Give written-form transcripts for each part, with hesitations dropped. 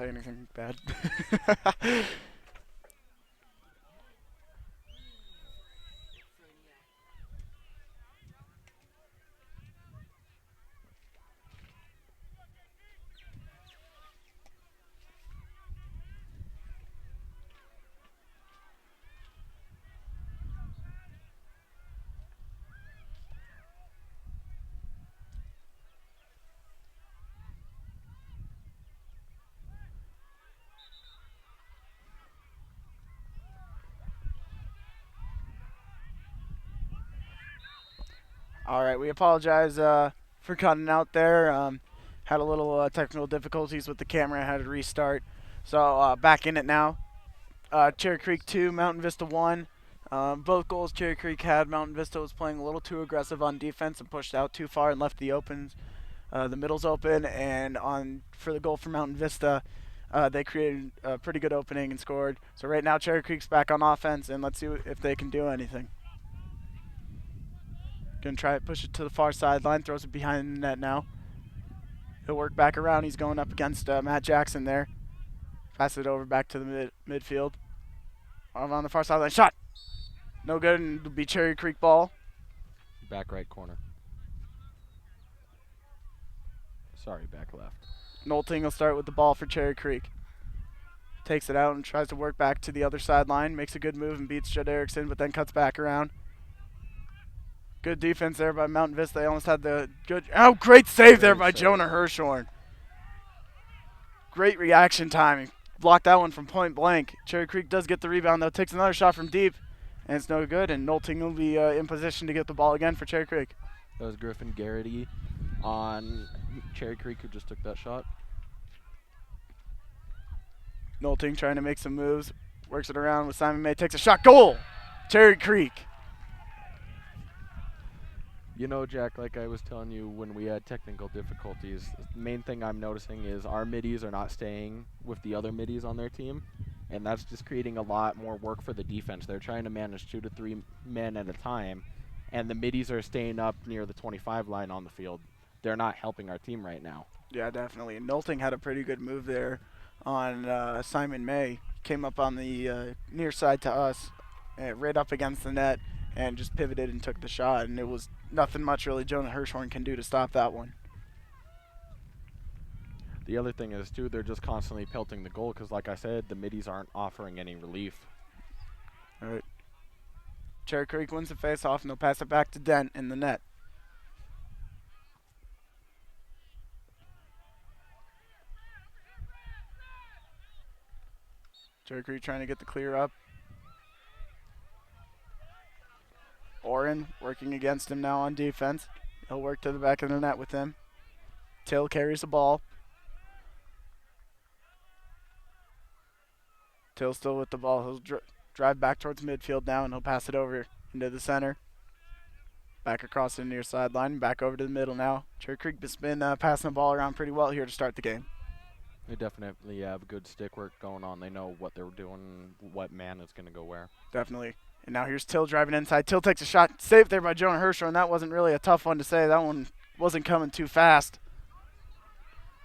say anything bad. All right, we apologize for cutting out there. Had a little technical difficulties with the camera. Had to restart. So back in it now. Cherry Creek 2, Mountain Vista 1. Both goals Cherry Creek had. Mountain Vista was playing a little too aggressive on defense and pushed out too far and left the middles open. And on for the goal for Mountain Vista, they created a pretty good opening and scored. So right now Cherry Creek's back on offense, and let's see if they can do anything. Gonna try to push it to the far sideline. Throws it behind the net now. He'll work back around. He's going up against Matt Jackson there. Pass it over back to the midfield. On the far sideline. Shot! No good, and it'll be Cherry Creek ball. Back right corner. Sorry, back left. Nolting will start with the ball for Cherry Creek. Takes it out and tries to work back to the other sideline. Makes a good move and beats Judd Erickson, but then cuts back around. Good defense there by Mountain Vista. They almost had the good. Oh, great save there by Jonah Hirschhorn. Great reaction timing. Blocked that one from point blank. Cherry Creek does get the rebound, though. Takes another shot from deep, and it's no good. And Nolting will be in position to get the ball again for Cherry Creek. That was Griffin Garrity on Cherry Creek who just took that shot. Nolting trying to make some moves. Works it around with Simon May. Takes a shot. Goal! Cherry Creek. You know, Jack, like I was telling you when we had technical difficulties, the main thing I'm noticing is our middies are not staying with the other middies on their team, and that's just creating a lot more work for the defense. They're trying to manage 2 to 3 men at a time, and the middies are staying up near the 25 line on the field. They're not helping our team right now. Yeah, definitely. And Nolting had a pretty good move there on Simon May. Came up on the near side to us, right up against the net, and just pivoted and took the shot, and it was nothing much really Jonah Hirschhorn can do to stop that one. The other thing is, too, they're just constantly pelting the goal because, like I said, the middies aren't offering any relief. All right. Cherry Creek wins the face-off, and they'll pass it back to Dent in the net. Cherry Creek trying to get the clear up. Oren working against him now on defense. He'll work to the back of the net with him. Till carries the ball. Till still with the ball. He'll drive back towards midfield now, and he'll pass it over into the center. Back across the near sideline. Back over to the middle now. Cherry Creek has been passing the ball around pretty well here to start the game. They definitely have good stick work going on. They know what they're doing, what man is going to go where. Definitely. And now here's Till driving inside. Till takes a shot. Saved there by Jonah Hirschhorn, and that wasn't really a tough one to say. That one wasn't coming too fast.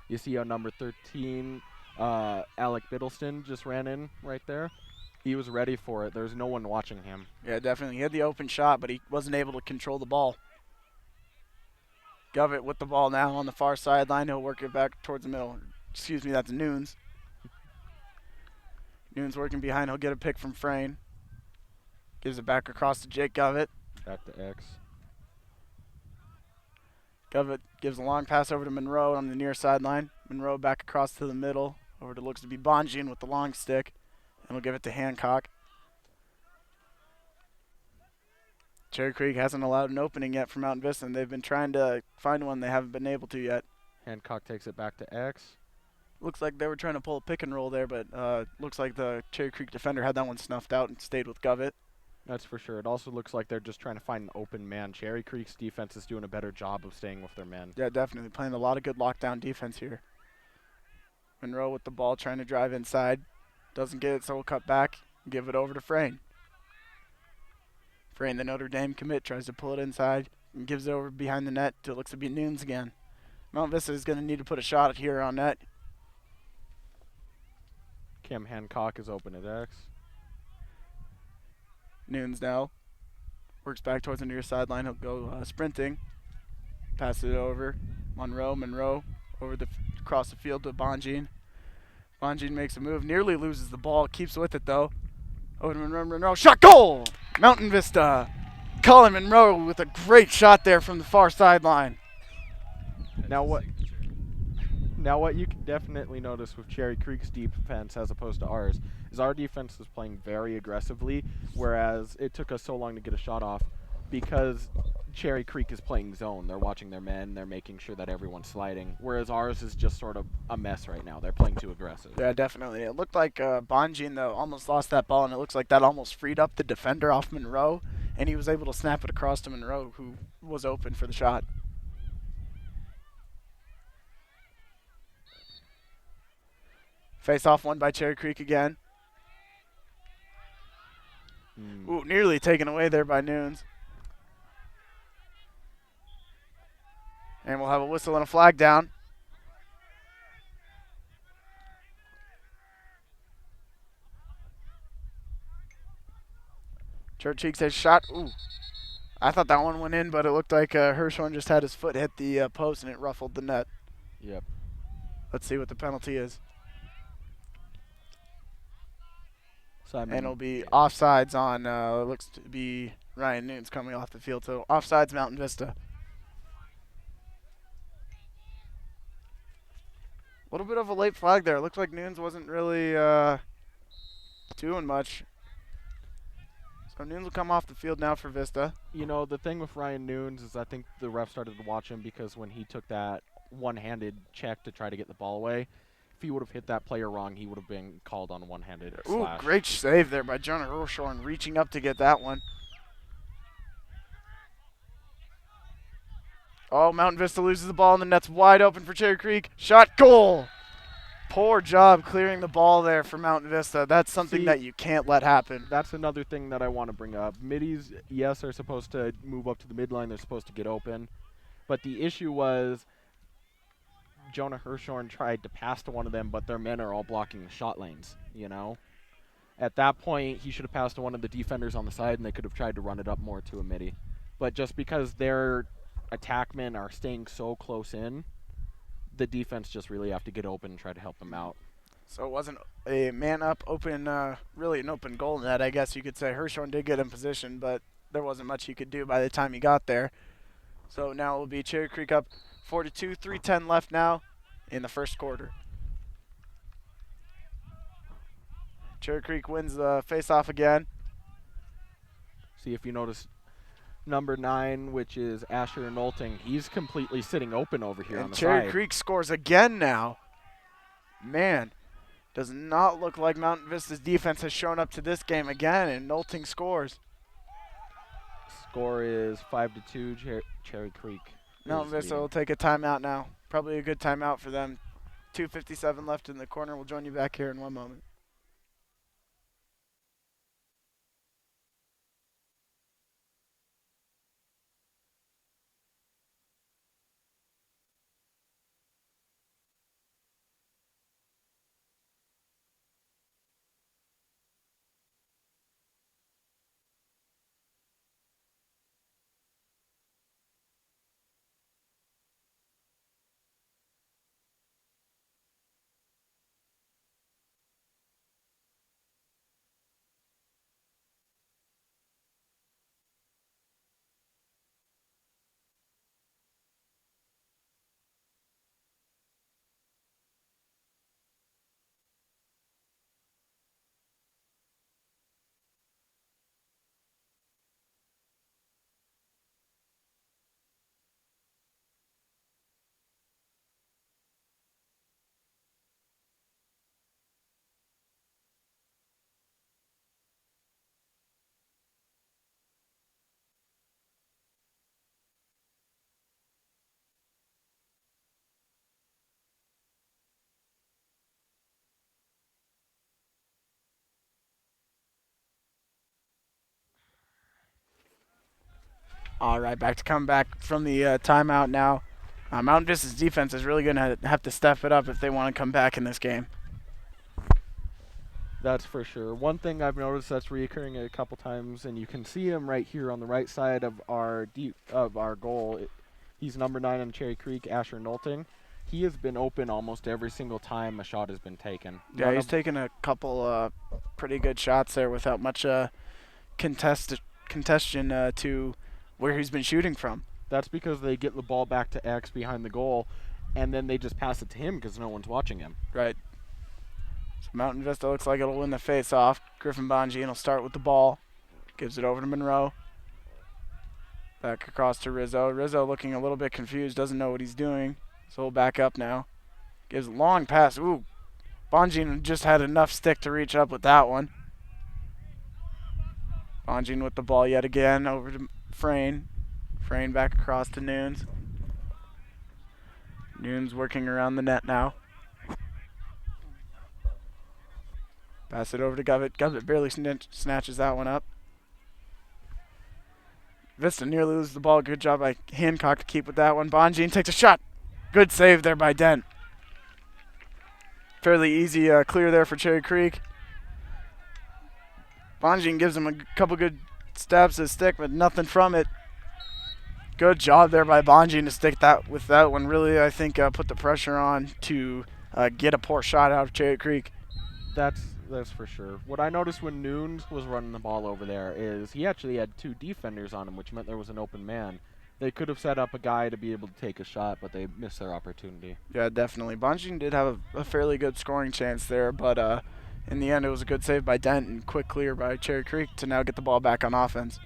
You see how number 13, Alec Biddleston, just ran in right there. He was ready for it. There's no one watching him. Yeah, definitely. He had the open shot, but he wasn't able to control the ball. Govett with the ball now on the far sideline. He'll work it back towards the middle. Excuse me, that's Nunes. Nunes working behind. He'll get a pick from Frayne. Gives it back across to Jake Govett. Back to X. Govett gives a long pass over to Monroe on the near sideline. Monroe back across to the middle. Over to looks to be Bonjean with the long stick. And we'll give it to Hancock. Cherry Creek hasn't allowed an opening yet for Mountain Vista, and they've been trying to find one. They haven't been able to yet. Hancock takes it back to X. Looks like they were trying to pull a pick and roll there, but looks like the Cherry Creek defender had that one snuffed out and stayed with Govett. That's for sure. It also looks like they're just trying to find an open man. Cherry Creek's defense is doing a better job of staying with their men. Yeah, definitely. Playing a lot of good lockdown defense here. Monroe with the ball trying to drive inside. Doesn't get it, so we'll cut back and give it over to Frayne. Frayne, the Notre Dame commit, tries to pull it inside and gives it over behind the net till it looks to be Nunes again. Mount Vista is going to need to put a shot here on net. Cam Hancock is open at X. Nunes now works back towards the near sideline. He'll go sprinting. Pass it over. Monroe over across the field to Bonjean. Bonjean makes a move, nearly loses the ball, keeps with it though. Over to Monroe. Shot goal! Mountain Vista. Colin Monroe with a great shot there from the far sideline. Now what you can definitely notice with Cherry Creek's defense as opposed to ours is our defense was playing very aggressively, whereas it took us so long to get a shot off because Cherry Creek is playing zone. They're watching their men. They're making sure that everyone's sliding, whereas ours is just sort of a mess right now. They're playing too aggressive. Yeah, definitely. It looked like Bonjean, though, almost lost that ball, and it looks like that almost freed up the defender off Monroe, and he was able to snap it across to Monroe, who was open for the shot. Face off won by Cherry Creek again. Ooh, nearly taken away there by Nunes. And we'll have a whistle and a flag down. Cherry Creek says shot. Ooh. I thought that one went in, but it looked like Hirschhorn just had his foot hit the post and it ruffled the net. Yep. Let's see what the penalty is. And it'll be offsides on, looks to be Ryan Nunes coming off the field. So offsides Mountain Vista. A little bit of a late flag there. It looks like Nunes wasn't really doing much. So Nunes will come off the field now for Vista. You know, the thing with Ryan Nunes is I think the ref started to watch him because when he took that one-handed check to try to get the ball away, if he would have hit that player wrong, he would have been called on one-handed slash. Ooh, great save there by Jonah Hirschhorn, reaching up to get that one. Oh, Mountain Vista loses the ball, and the net's wide open for Cherry Creek. Shot, goal! Poor job clearing the ball there for Mountain Vista. That's something that you can't let happen. That's another thing that I want to bring up. Middies, yes, are supposed to move up to the midline. They're supposed to get open. But the issue was Jonah Hirschhorn tried to pass to one of them, but their men are all blocking the shot lanes, you know? At that point, he should have passed to one of the defenders on the side, and they could have tried to run it up more to a midi. But just because their attackmen are staying so close in, the defense just really have to get open and try to help them out. So it wasn't a man-up open, really an open goal net, I guess you could say. Hirschhorn did get in position, but there wasn't much he could do by the time he got there. So now it will be Cherry Creek up 4-2, 3:10 left now in the first quarter. Cherry Creek wins the face-off again. See if you notice number 9, which is Asher Nolting. He's completely sitting open over here on the Cherry side. Creek scores again now. Man, does not look like Mountain Vista's defense has shown up to this game again, and Nolting scores. Score is 5-2, Cherry Creek. Mountain Vista will take a timeout now. Probably a good timeout for them. 2:57 left in the corner. We'll join you back here in one moment. All right, back to come back from the timeout now. Mountain Vista's defense is really going to have to step it up if they want to come back in this game. That's for sure. One thing I've noticed that's reoccurring a couple times, and you can see him right here on the right side of our goal. He's number 9 on Cherry Creek, Asher Nolting. He has been open almost every single time a shot has been taken. Yeah, he's taken a couple pretty good shots there without much congestion to where he's been shooting from. That's because they get the ball back to X behind the goal, and then they just pass it to him because no one's watching him. Right. So Mountain Vista looks like it'll win the face-off. Griffin Bonjean will start with the ball. Gives it over to Monroe. Back across to Rizzo. Rizzo looking a little bit confused, doesn't know what he's doing. So he'll back up now. Gives a long pass. Ooh, Bonjean just had enough stick to reach up with that one. Bonjean with the ball yet again over to Frayne. Frayne back across to Nunes. Nunes working around the net now. Pass it over to Govett. Govett barely snatches that one up. Vista nearly loses the ball. Good job by Hancock to keep with that one. Bonjean takes a shot. Good save there by Dent. Fairly easy clear there for Cherry Creek. Bonjean gives him a couple good stabs to the stick, but nothing from it. Good job there by Bonjean to stick that with that one. Really, I think, put the pressure on to get a poor shot out of Cherry Creek. That's for sure. What I noticed when Nunes was running the ball over there is he actually had 2 defenders on him, which meant there was an open man. They could have set up a guy to be able to take a shot, but they missed their opportunity. Yeah, definitely. Bonjean did have a fairly good scoring chance there, but in the end it was a good save by Dent and quick clear by Cherry Creek to now get the ball back on offense.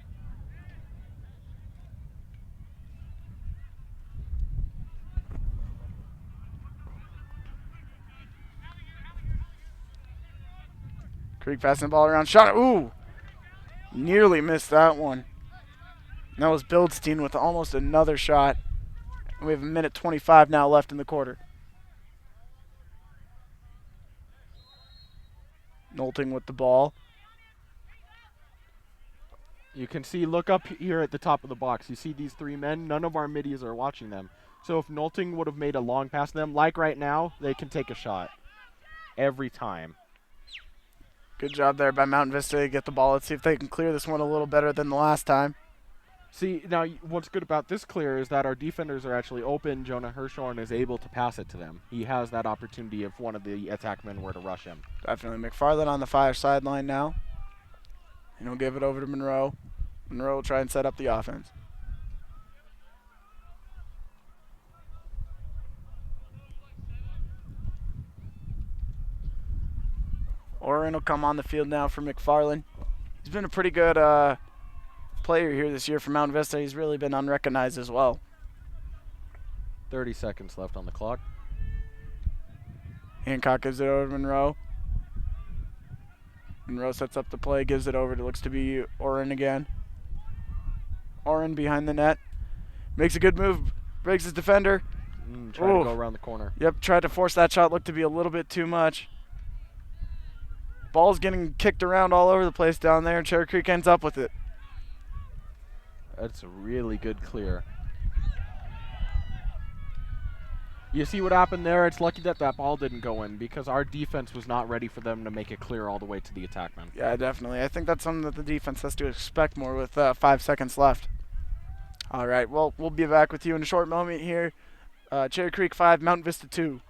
Creek passing the ball around. Shot it. Ooh! Nearly missed that one. And that was Bildstein with almost another shot. We have a minute 25 now left in the quarter. Nolting with the ball. You can see, look up here at the top of the box. You see these 3 men? None of our middies are watching them. So if Nolting would have made a long pass to them, like right now, they can take a shot. Every time. Good job there by Mountain Vista to get the ball. Let's see if they can clear this one a little better than the last time. See, now what's good about this clear is that our defenders are actually open. Jonah Hirschhorn is able to pass it to them. He has that opportunity if one of the attackmen were to rush him. Definitely. McFarland on the far sideline now. And he'll give it over to Monroe. Monroe will try and set up the offense. Oren will come on the field now for McFarland. He's been a pretty good player here this year for Mount Vista. He's really been unrecognized as well. 30 seconds left on the clock. Hancock gives it over to Monroe. Monroe sets up the play, gives it over. It looks to be Oren again. Oren behind the net. Makes a good move. Breaks his defender. Trying to go around the corner. Yep, tried to force that shot. Looked to be a little bit too much. Ball's getting kicked around all over the place down there, and Cherry Creek ends up with it. That's a really good clear. You see what happened there? It's lucky that that ball didn't go in because our defense was not ready for them to make it clear all the way to the attackman. Yeah, definitely. I think that's something that the defense has to expect more with 5 seconds left. All right, well, we'll be back with you in a short moment here. Cherry Creek 5, Mount Vista 2.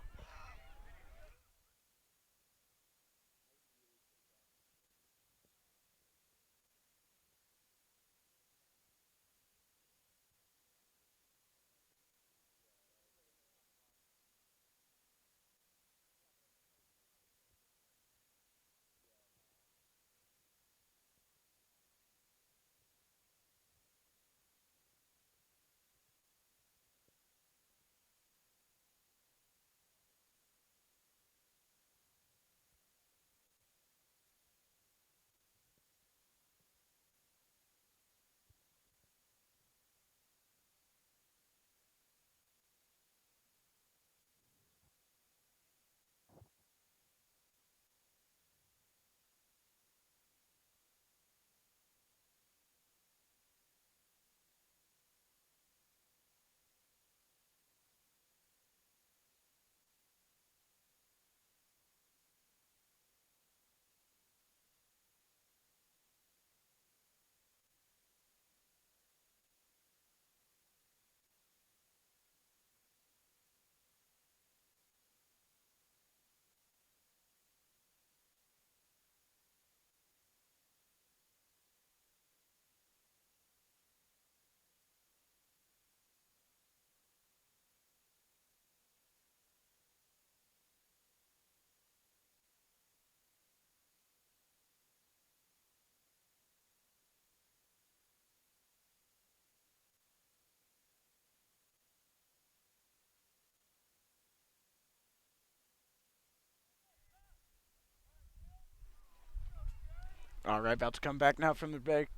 All right, about to come back now from the break.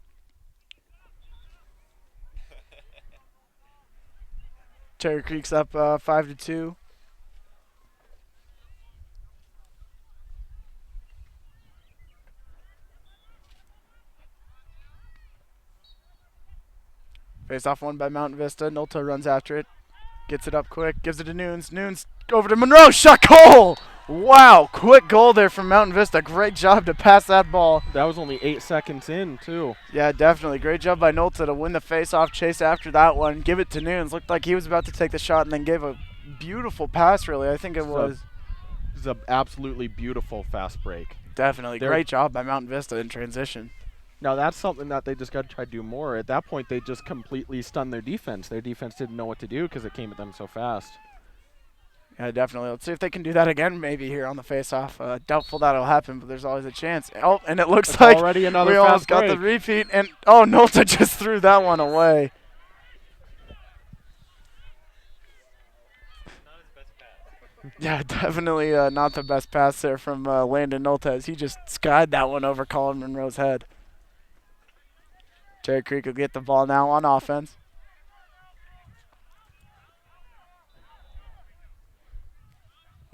Cherry Creek's up 5-2. Face off one by Mountain Vista. Nolta runs after it. Gets it up quick. Gives it to Nunes. Nunes over to Monroe. Shot goal! Wow, quick goal there from Mountain Vista. Great job to pass that ball. That was only 8 seconds in, too. Yeah, definitely. Great job by Nolta to win the face-off, chase after that one. Give it to Nunes. Looked like he was about to take the shot and then gave a beautiful pass, really. I think it was. This is an absolutely beautiful fast break. Definitely. Great job by Mountain Vista in transition. Now, that's something that they just got to try to do more. At that point, they just completely stunned their defense. Their defense didn't know what to do because it came at them so fast. Yeah, definitely. Let's see if they can do that again maybe here on the face-off. Doubtful that'll happen, but there's always a chance. Oh, and it looks like already another we almost got the repeat. And, oh, Nolta just threw that one away. Yeah, definitely not the best pass there from Landon Noltez. He just skied that one over Colin Monroe's head. Cherry Creek will get the ball now on offense.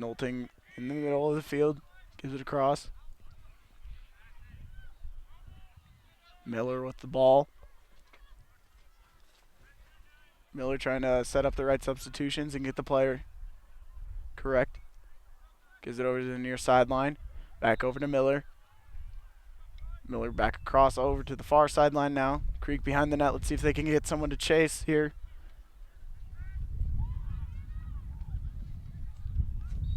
Nolting in the middle of the field. Gives it across. Miller with the ball. Miller trying to set up the right substitutions and get the player correct. Gives it over to the near sideline. Back over to Miller. Miller back across over to the far sideline now. Creek behind the net. Let's see if they can get someone to chase here.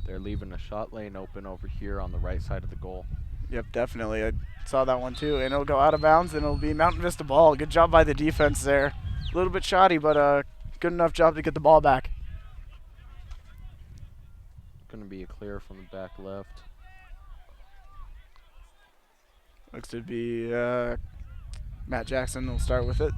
They're leaving a shot lane open over here on the right side of the goal. Yep, definitely. I saw that one too. And it'll go out of bounds and it'll be Mountain Vista ball. Good job by the defense there. A little bit shoddy, but good enough job to get the ball back. Going to be a clear from the back left. Looks to be Matt Jackson will start with it.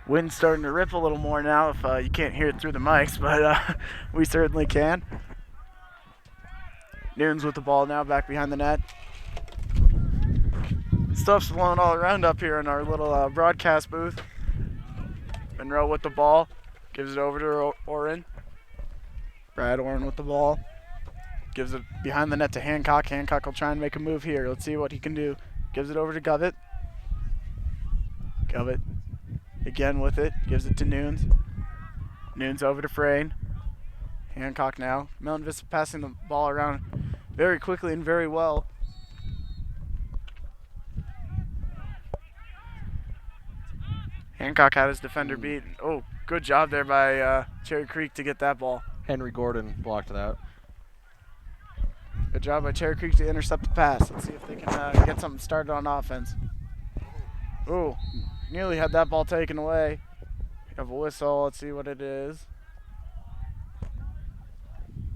Wind's starting to rip a little more now if you can't hear it through the mics, but we certainly can. Nunes with the ball now back behind the net. Stuff's blowing all around up here in our little broadcast booth. Monroe with the ball. Gives it over to Oren. Brad Oren with the ball. Gives it behind the net to Hancock. Hancock will try and make a move here. Let's see what he can do. Gives it over to Govett. Govett again with it. Gives it to Nunes. Nunes over to Frayne. Hancock now. Mountain Vista passing the ball around very quickly and very well. Hancock had his defender beat. Oh, good job there by Cherry Creek to get that ball. Henry Gordon blocked that. Good job by Cherry Creek to intercept the pass. Let's see if they can get something started on offense. Ooh, nearly had that ball taken away. We have a whistle. Let's see what it is.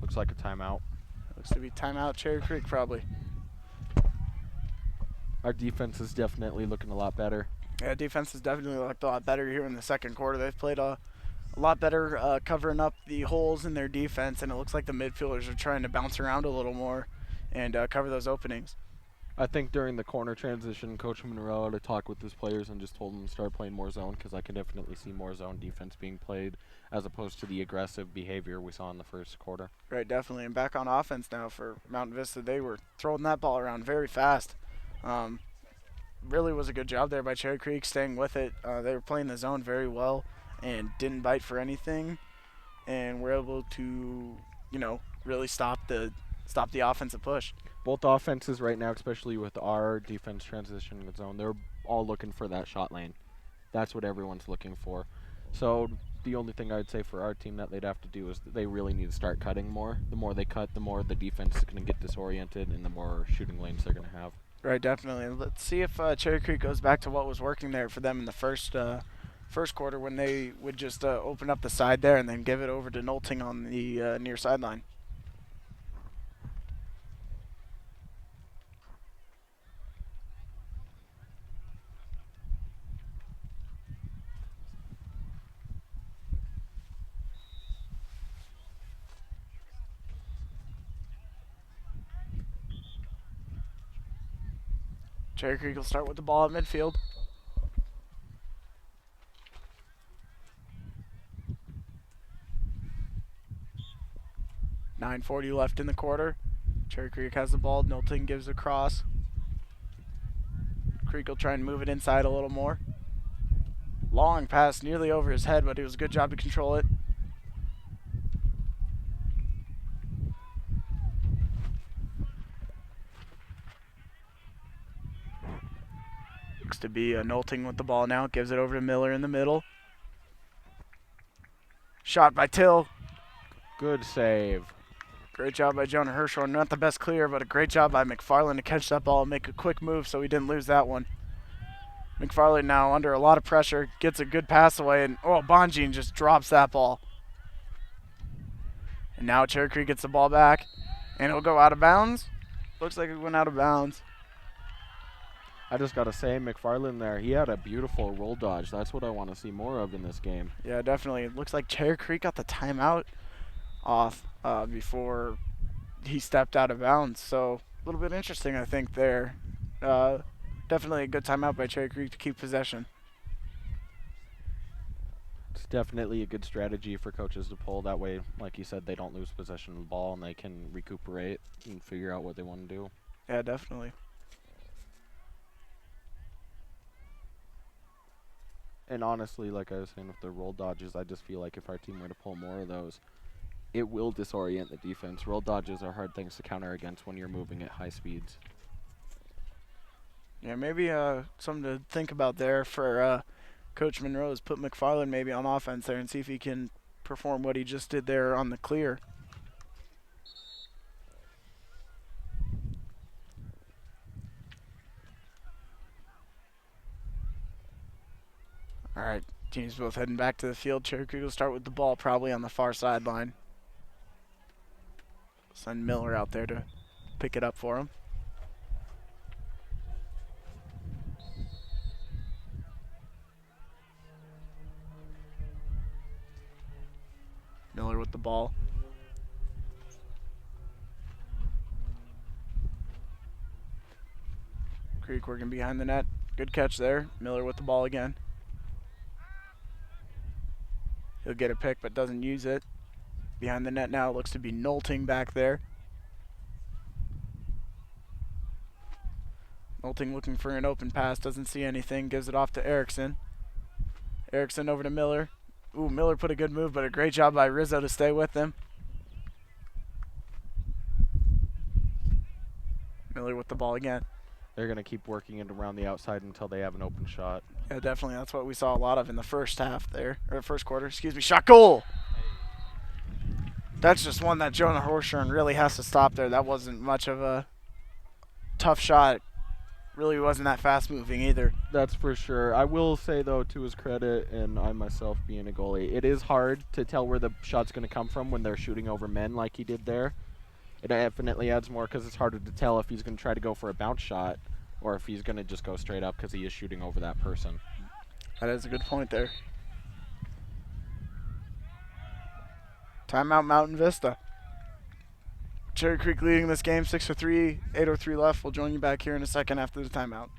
Looks like a timeout. Looks to be timeout Cherry Creek probably. Our defense is definitely looking a lot better. Yeah, defense has definitely looked a lot better here in the second quarter. They've played a lot better covering up the holes in their defense, and it looks like the midfielders are trying to bounce around a little more and cover those openings. I think during the corner transition, Coach Monroe had to talk with his players and just told them to start playing more zone, because I can definitely see more zone defense being played as opposed to the aggressive behavior we saw in the first quarter. Right, definitely. And back on offense now for Mountain Vista. They were throwing that ball around very fast. Really was a good job there by Cherry Creek staying with it. They were playing the zone very well and didn't bite for anything, and were able to, really stop the offensive push. Both offenses right now, especially with our defense transition with zone, they're all looking for that shot lane. That's what everyone's looking for. So the only thing I'd say for our team that they'd have to do is that they really need to start cutting more. The more they cut, the more the defense is going to get disoriented and the more shooting lanes they're going to have. Right, definitely. Let's see if Cherry Creek goes back to what was working there for them in the first quarter, when they would just open up the side there and then give it over to Nolting on the near sideline. Cherry Creek will start with the ball at midfield. .940 left in the quarter. Cherry Creek has the ball. Nolting gives a cross. Creek will try and move it inside a little more. Long pass nearly over his head, but it was a good job to control it. Looks to be Nolting with the ball now. Gives it over to Miller in the middle. Shot by Till. Good save. Great job by Jonah Hirschhorn. Not the best clear, but a great job by McFarland to catch that ball and make a quick move so he didn't lose that one. McFarland now under a lot of pressure, gets a good pass away, and Bonjean just drops that ball. And now Cherry Creek gets the ball back, and it'll go out of bounds. Looks like it went out of bounds. I just got to say, McFarland there, he had a beautiful roll dodge. That's what I want to see more of in this game. Yeah, definitely. It looks like Cherry Creek got the timeout off before he stepped out of bounds. So a little bit interesting, I think, there. Definitely a good timeout by Cherry Creek to keep possession. It's definitely a good strategy for coaches to pull. That way, like you said, they don't lose possession of the ball and they can recuperate and figure out what they want to do. Yeah, definitely. And honestly, like I was saying with the roll dodges, I just feel like if our team were to pull more of those, it will disorient the defense. Roll dodges are hard things to counter against when you're moving at high speeds. Yeah, maybe something to think about there for Coach Monroe is put McFarland maybe on offense there and see if he can perform what he just did there on the clear. All right, teams both heading back to the field. Cherry Creek will start with the ball probably on the far sideline. Send Miller out there to pick it up for him. Miller with the ball. Creek working behind the net. Good catch there. Miller with the ball again. He'll get a pick but doesn't use it. Behind the net now looks to be Nolting back there. Nolting looking for an open pass, doesn't see anything, gives it off to Erickson. Erickson over to Miller. Ooh, Miller put a good move, but a great job by Rizzo to stay with him. Miller with the ball again. They're going to keep working it around the outside until they have an open shot. Yeah, definitely. That's what we saw a lot of in the first half there, or first quarter, excuse me. Shot goal! That's just one that Jonah Hirschhorn really has to stop there. That wasn't much of a tough shot. Really wasn't that fast moving either. That's for sure. I will say, though, to his credit, and I myself being a goalie, it is hard to tell where the shot's going to come from when they're shooting over men like he did there. It definitely adds more because it's harder to tell if he's going to try to go for a bounce shot or if he's going to just go straight up because he is shooting over that person. That is a good point there. Timeout Mountain Vista. Cherry Creek leading this game 6-3, 8:03 left. We'll join you back here in a second after the timeout.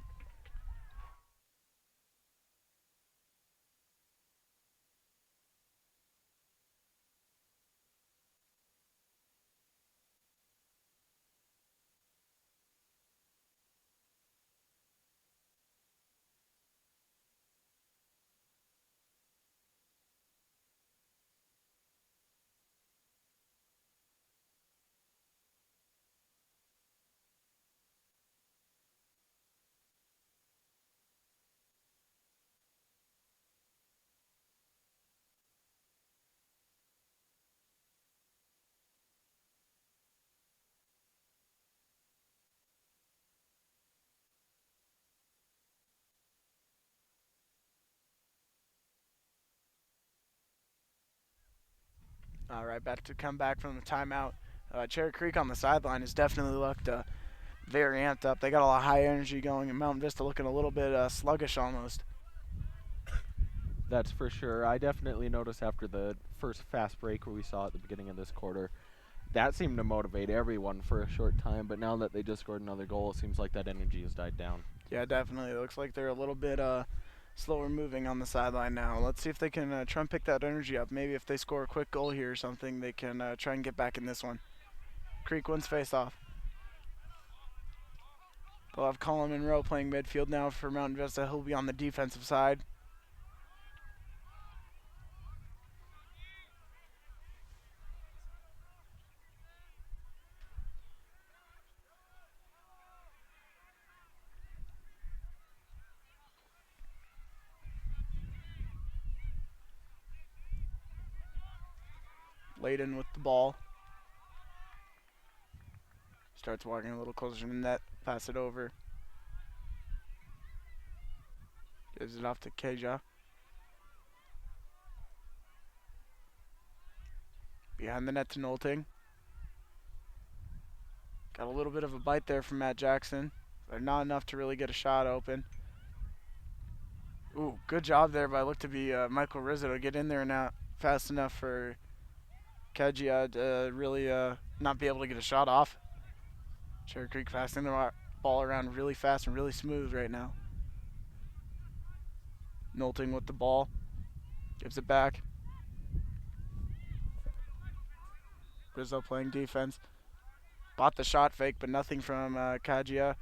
All right, back to come back from the timeout. Cherry Creek on the sideline has definitely looked very amped up. They got a lot of high energy going, and Mountain Vista looking a little bit sluggish almost. That's for sure. I definitely noticed after the first fast break where we saw at the beginning of this quarter, that seemed to motivate everyone for a short time, but now that they just scored another goal, it seems like that energy has died down. Yeah, definitely. It looks like they're a little bit slower moving on the sideline now. Let's see if they can try and pick that energy up. Maybe if they score a quick goal here or something, they can try and get back in this one. Creek wins face off. They'll have Colin Monroe playing midfield now for Mountain Vista. He'll be on the defensive side. Layden with the ball. Starts walking a little closer to the net. Pass it over. Gives it off to Keja. Behind the net to Nolting. Got a little bit of a bite there from Matt Jackson, but not enough to really get a shot open. Ooh, good job there by look to be Michael Rizzo to get in there now fast enough for Keja to really not be able to get a shot off. Cherry Creek passing the ball around really fast and really smooth right now. Nolting with the ball. Gives it back. Rizzo playing defense. Bought the shot fake, but nothing from Kajia.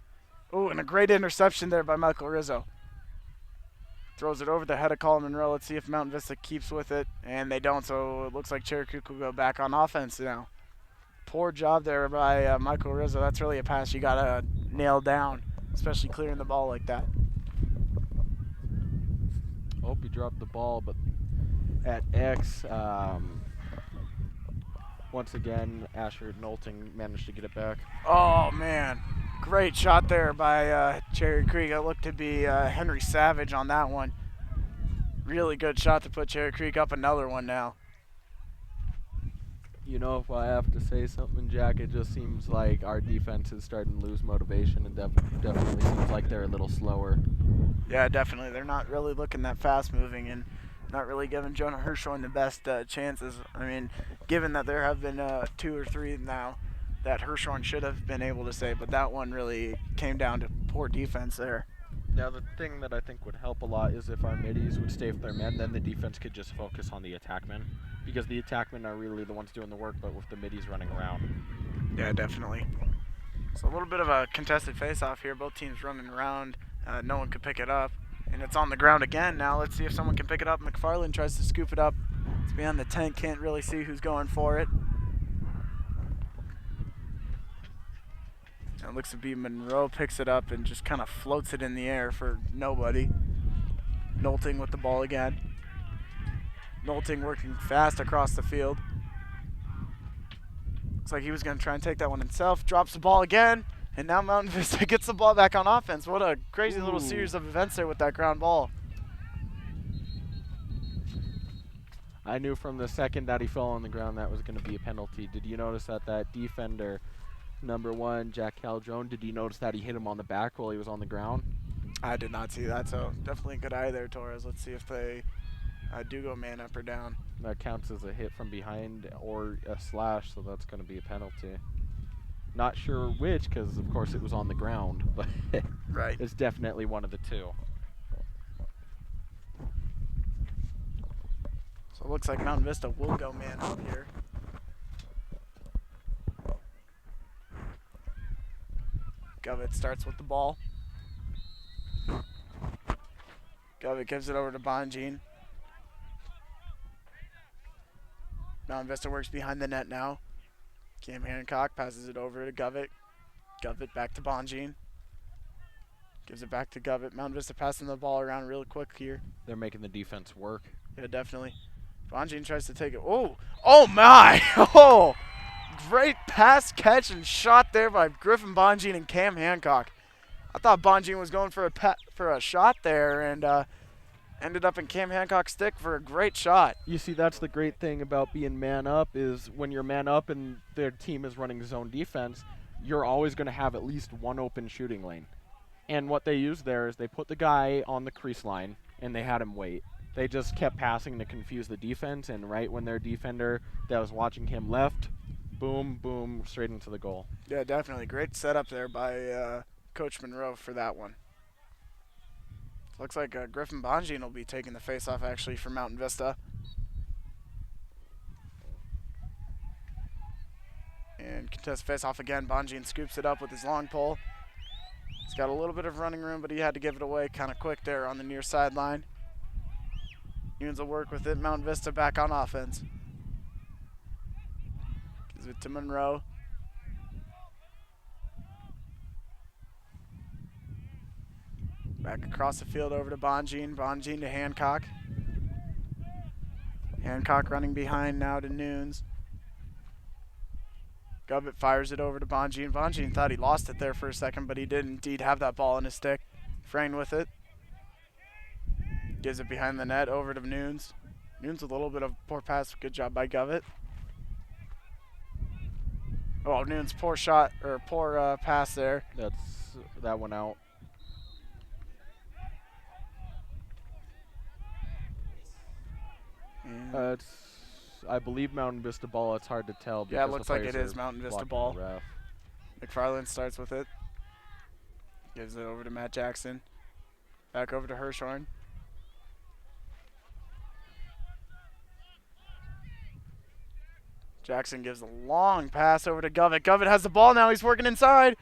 Oh, and a great interception there by Michael Rizzo. Throws it over the head of Colin Monroe. Let's see if Mountain Vista keeps with it. And they don't, so it looks like Cherry Creek will go back on offense now. Poor job there by Michael Rizzo. That's really a pass you got to nail down, especially clearing the ball like that. Hope he dropped the ball, but at X, once again, Asher Nolting managed to get it back. Oh, man. Great shot there by Cherry Creek. It looked to be Henry Savage on that one. Really good shot to put Cherry Creek up another one now. You know, if I have to say something, Jack, it just seems like our defense is starting to lose motivation and definitely seems like they're a little slower. Yeah, definitely. They're not really looking that fast moving and not really giving Jonah Hirschhorn the best chances. I mean, given that there have been 2 or 3 now that Hirschhorn should have been able to save, but that one really came down to poor defense there. Now, the thing that I think would help a lot is if our middies would stay with their men, then the defense could just focus on the attackmen. Because the attackmen are really the ones doing the work, but with the middies running around. Yeah, definitely. So a little bit of a contested face-off here. Both teams running around. No one could pick it up. And it's on the ground again now. Let's see if someone can pick it up. McFarland tries to scoop it up. It's behind the tent. Can't really see who's going for it. It looks to be Monroe picks it up and just kind of floats it in the air for nobody. Nolting with the ball again. Nolting working fast across the field. Looks like he was going to try and take that one himself. Drops the ball again. And now Mountain Vista gets the ball back on offense. What a crazy little series of events there with that ground ball. I knew from the second that he fell on the ground that was going to be a penalty. Did you notice that defender, number 1, Jack Caldrone, did you notice that he hit him on the back while he was on the ground? I did not see that, so definitely a good eye there, Torres. Let's see if they do go man up or down. That counts as a hit from behind or a slash, so that's going to be a penalty. Not sure which, because of course it was on the ground, but right. It's definitely one of the two. So it looks like Mountain Vista will go man up here. Govett starts with the ball. Govett gives it over to Bonjean. Mountain Vista works behind the net now. Cam Hancock passes it over to Govett. Govett back to Bonjean. Gives it back to Govett. Mountain Vista passing the ball around real quick here. They're making the defense work. Yeah, definitely. Bonjean tries to take it. Oh, oh my! Oh, great pass, catch, and shot there by Griffin Bonjean and Cam Hancock. I thought Bonjean was going for a shot there, and ended up in Cam Hancock's stick for a great shot. You see, that's the great thing about being man up is when you're man up and their team is running zone defense, you're always going to have at least one open shooting lane. And what they used there is they put the guy on the crease line and they had him wait. They just kept passing to confuse the defense, and right when their defender that was watching him left, boom, boom, straight into the goal. Yeah, definitely. Great setup there by Coach Monroe for that one. Looks like Griffin Bonjean will be taking the face-off actually for Mountain Vista. And contest face-off again. Bonjean scoops it up with his long pole. He's got a little bit of running room, but he had to give it away kind of quick there on the near sideline. Nunes will work with it. Mountain Vista back on offense. Gives it to Monroe. Back across the field over to Bonjean. Bonjean to Hancock. Hancock running behind now to Nunes. Govett fires it over to Bonjean. Bonjean thought he lost it there for a second, but he did indeed have that ball in his stick. Frayne with it. Gives it behind the net over to Nunes. Nunes with a little bit of poor pass. Good job by Govett. Oh, Nunes, poor shot, or poor pass there. That's that one out. It's, I believe, Mountain Vista ball. It's hard to tell. Yeah, it looks like it is Mountain Vista ball. McFarland starts with it. Gives it over to Matt Jackson. Back over to Hirschhorn. Jackson gives a long pass over to Govett. Govett has the ball now. He's working inside.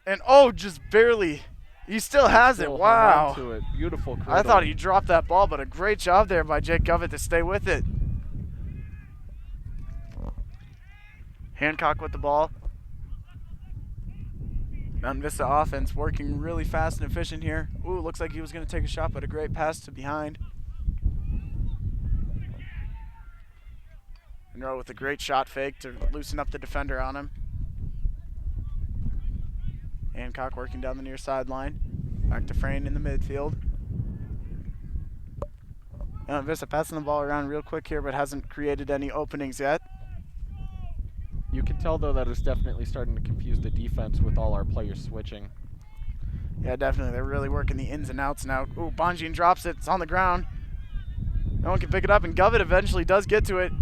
And, oh, just barely. He still has it. Wow. It. Beautiful. I thought he dropped that ball, but a great job there by Jake Govett to stay with it. Hancock with the ball. Mountain Vista offense working really fast and efficient here. Ooh, looks like he was going to take a shot, but a great pass to behind. Monroe with a great shot fake to loosen up the defender on him. Hancock working down the near sideline. Back to Frayne in the midfield. Vista passing the ball around real quick here, but hasn't created any openings yet. You can tell, though, that it's definitely starting to confuse the defense with all our players switching. Yeah, definitely. They're really working the ins and outs now. Ooh, Bonjean drops it. It's on the ground. No one can pick it up, and Govett eventually does get to it.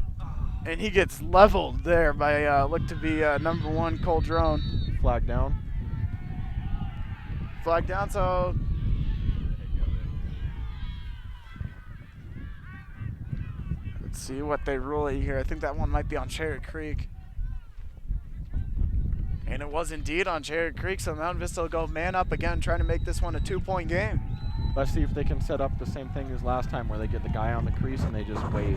And he gets leveled there by look to be number 1 Cole Drone. Flag down. Flag down, so let's see what they rule here. I think that one might be on Cherry Creek. And it was indeed on Cherry Creek, so Mountain Vista will go man up again, trying to make this one a 2-point game. Let's see if they can set up the same thing as last time, where they get the guy on the crease and they just wait.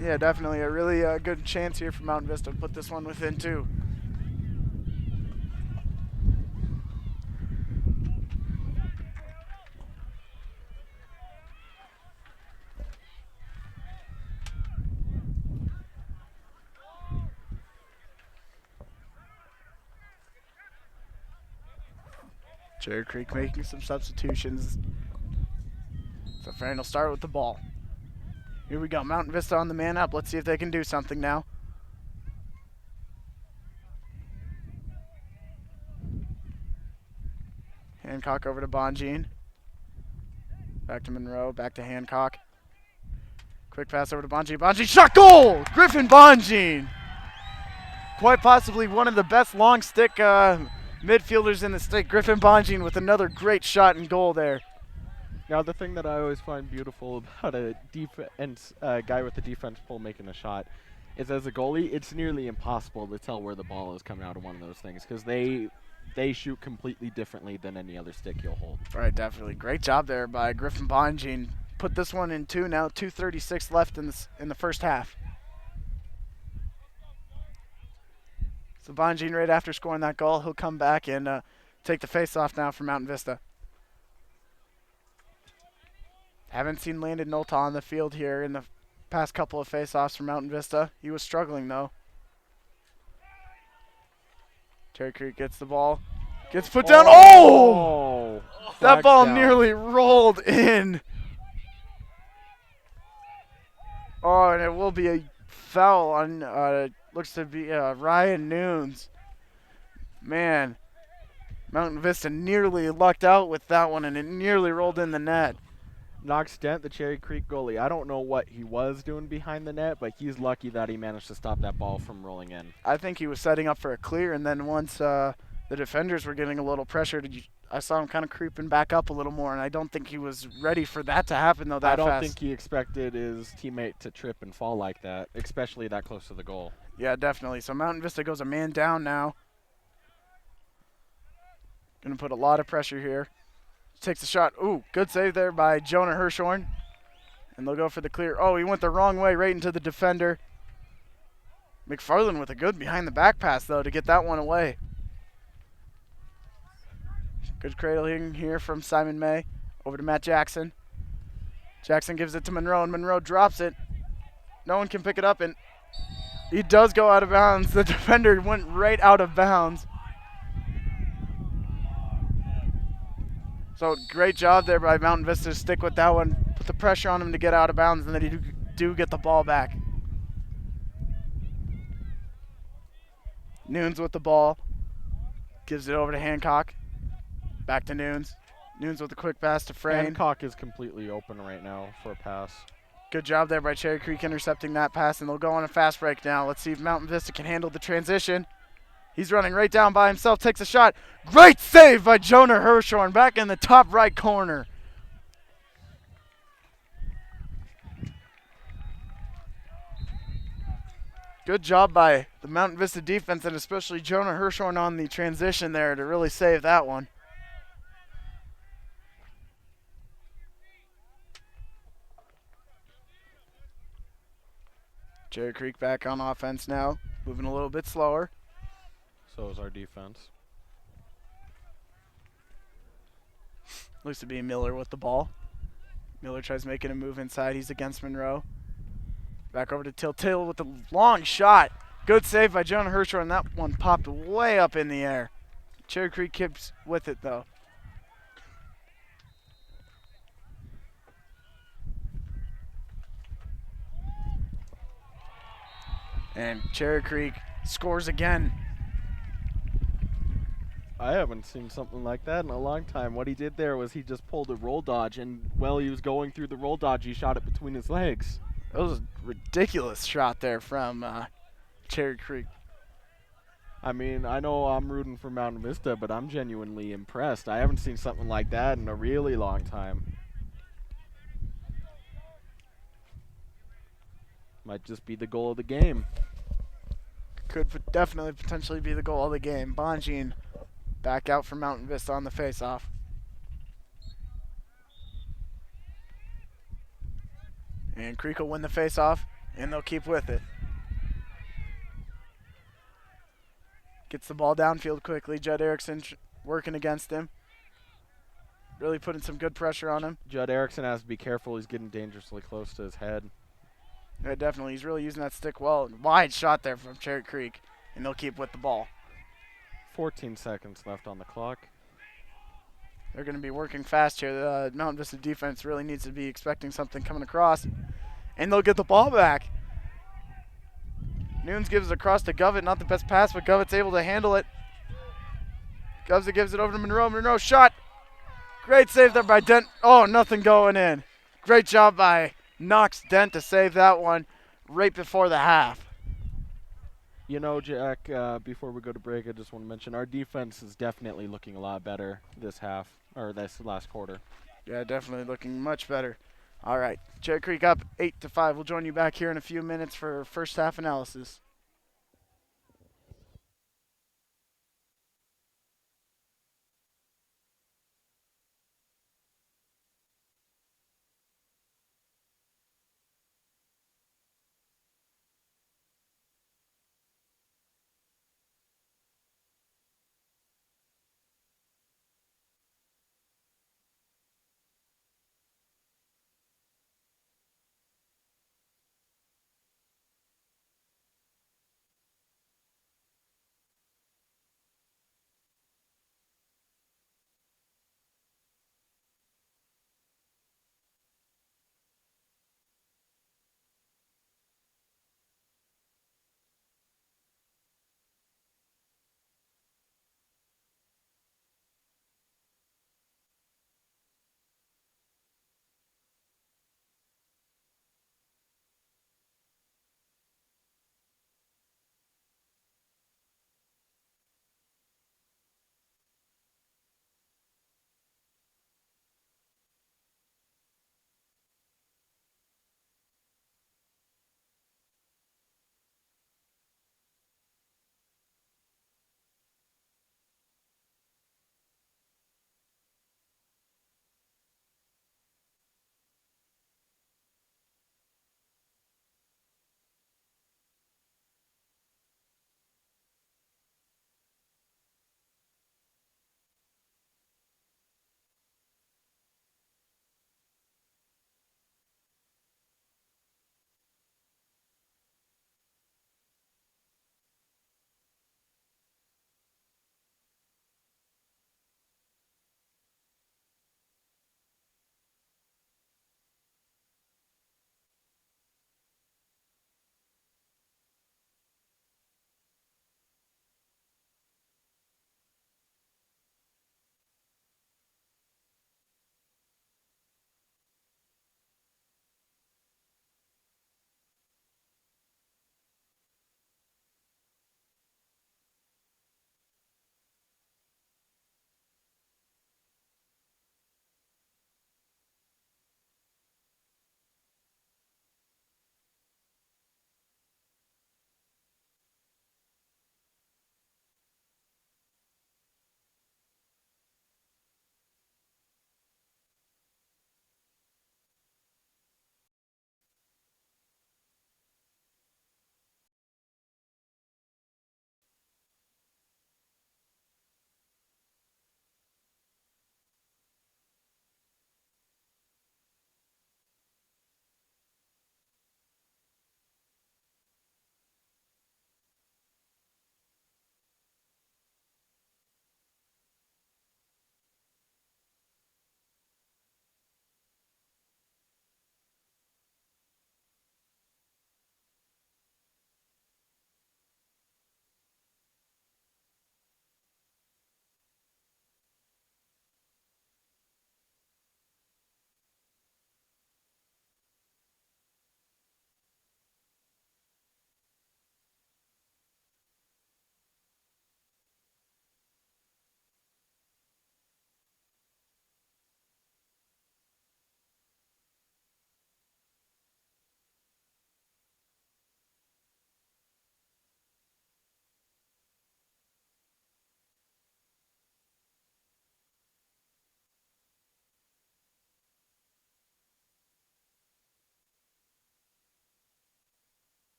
Yeah, definitely a really good chance here for Mountain Vista to put this one within 2. Cherry Creek making some substitutions. So Frayne will start with the ball. Here we go. Mountain Vista on the man up. Let's see if they can do something now. Hancock over to Bonjean. Back to Monroe. Back to Hancock. Quick pass over to Bonjean. Bonjean shot goal! Griffin Bonjean! Quite possibly one of the best long stick midfielders in the state. Griffin Bonjean with another great shot and goal there. Now, the thing that I always find beautiful about a defense guy with a defense pull making a shot is, as a goalie, it's nearly impossible to tell where the ball is coming out of one of those things, because they shoot completely differently than any other stick you'll hold. Right, definitely. Great job there by Griffin Bonjean. Put this one in 2 now. 2:36 left in the first half. So Bonjean, right after scoring that goal, he'll come back and take the face-off now for Mountain Vista. Haven't seen Landon Nolta on the field here in the past couple of face-offs for Mountain Vista. He was struggling, though. Cherry Creek gets the ball. Gets put down. Oh! That ball down. Nearly rolled in. Oh, and it will be a foul on, looks to be Ryan Nunes. Man, Mountain Vista nearly lucked out with that one, and it nearly rolled in the net. Knox Dent, the Cherry Creek goalie, I don't know what he was doing behind the net, but he's lucky that he managed to stop that ball from rolling in. I think he was setting up for a clear, and then once the defenders were getting a little pressure I saw him kind of creeping back up a little more, and I don't think he was ready for that to happen though I that don't fast. think he expected his teammate to trip and fall like that, especially that close to the goal. Yeah, definitely. So Mountain Vista goes a man down now. Gonna put a lot of pressure here. Takes a shot. Ooh, good save there by Jonah Hirschhorn. And they'll go for the clear. Oh, he went the wrong way right into the defender. McFarland with a good behind the back pass, though, to get that one away. Good cradling here from Simon May. Over to Matt Jackson. Jackson gives it to Monroe, and Monroe drops it. No one can pick it up, and he does go out of bounds. The defender went right out of bounds. So great job there by Mountain Vista to stick with that one. Put the pressure on him to get out of bounds, and then he do get the ball back. Nunes with the ball. Gives it over to Hancock. Back to Nunes. Nunes with a quick pass to Frayne. Hancock is completely open right now for a pass. Good job there by Cherry Creek intercepting that pass, and they'll go on a fast break now. Let's see if Mountain Vista can handle the transition. He's running right down by himself, takes a shot. Great save by Jonah Hirschhorn back in the top right corner. Good job by the Mountain Vista defense, and especially Jonah Hirschhorn on the transition there to really save that one. Cherry Creek back on offense now, moving a little bit slower. So is our defense. Looks to be Miller with the ball. Miller tries making a move inside. He's against Monroe. Back over to Till with the long shot. Good save by Jonah Hirschhorn. That one popped way up in the air. Cherry Creek keeps with it, though. And Cherry Creek scores again. I haven't seen something like that in a long time. What he did there was he just pulled a roll dodge, and while he was going through the roll dodge, he shot it between his legs. That was a ridiculous shot there from Cherry Creek. I mean, I know I'm rooting for Mountain Vista, but I'm genuinely impressed. I haven't seen something like that in a really long time. Might just be the goal of the game. Could definitely potentially be the goal of the game. Bonjean back out for Mountain Vista on the faceoff. And Creek will win the faceoff, and they'll keep with it. Gets the ball downfield quickly. Judd Erickson working against him. Really putting some good pressure on him. Judd Erickson has to be careful. He's getting dangerously close to his head. Yeah, definitely. He's really using that stick well. Wide shot there from Cherry Creek, and they'll keep with the ball. 14 seconds left on the clock. They're going to be working fast here. The Mountain Vista defense really needs to be expecting something coming across, and they'll get the ball back. Nunes gives it across to Govett. Not the best pass, but Govett's able to handle it. Govett gives it over to Monroe. Monroe shot. Great save there by Dent. Oh, nothing going in. Great job by Knox Dent to save that one right before the half. You know, Jack, before we go to break, I just want to mention our defense is definitely looking a lot better this half, or this last quarter. Yeah, definitely looking much better. All right, Cherry Creek up 8-5. We'll join you back here in a few minutes for first half analysis.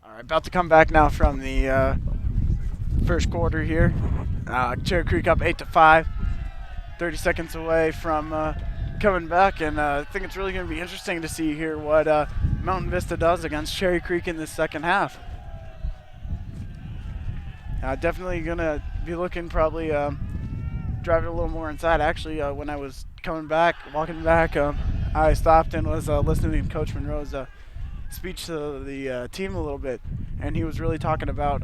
All right, about to come back now from the first quarter here. Cherry Creek up 8-5. 30 seconds away from coming back, and I think it's really going to be interesting to see here what Mountain Vista does against Cherry Creek in the second half. Definitely going to be looking probably driving a little more inside. Actually, when I was walking back, I stopped and was listening to Coach Monroe's speech to the team a little bit, and he was really talking about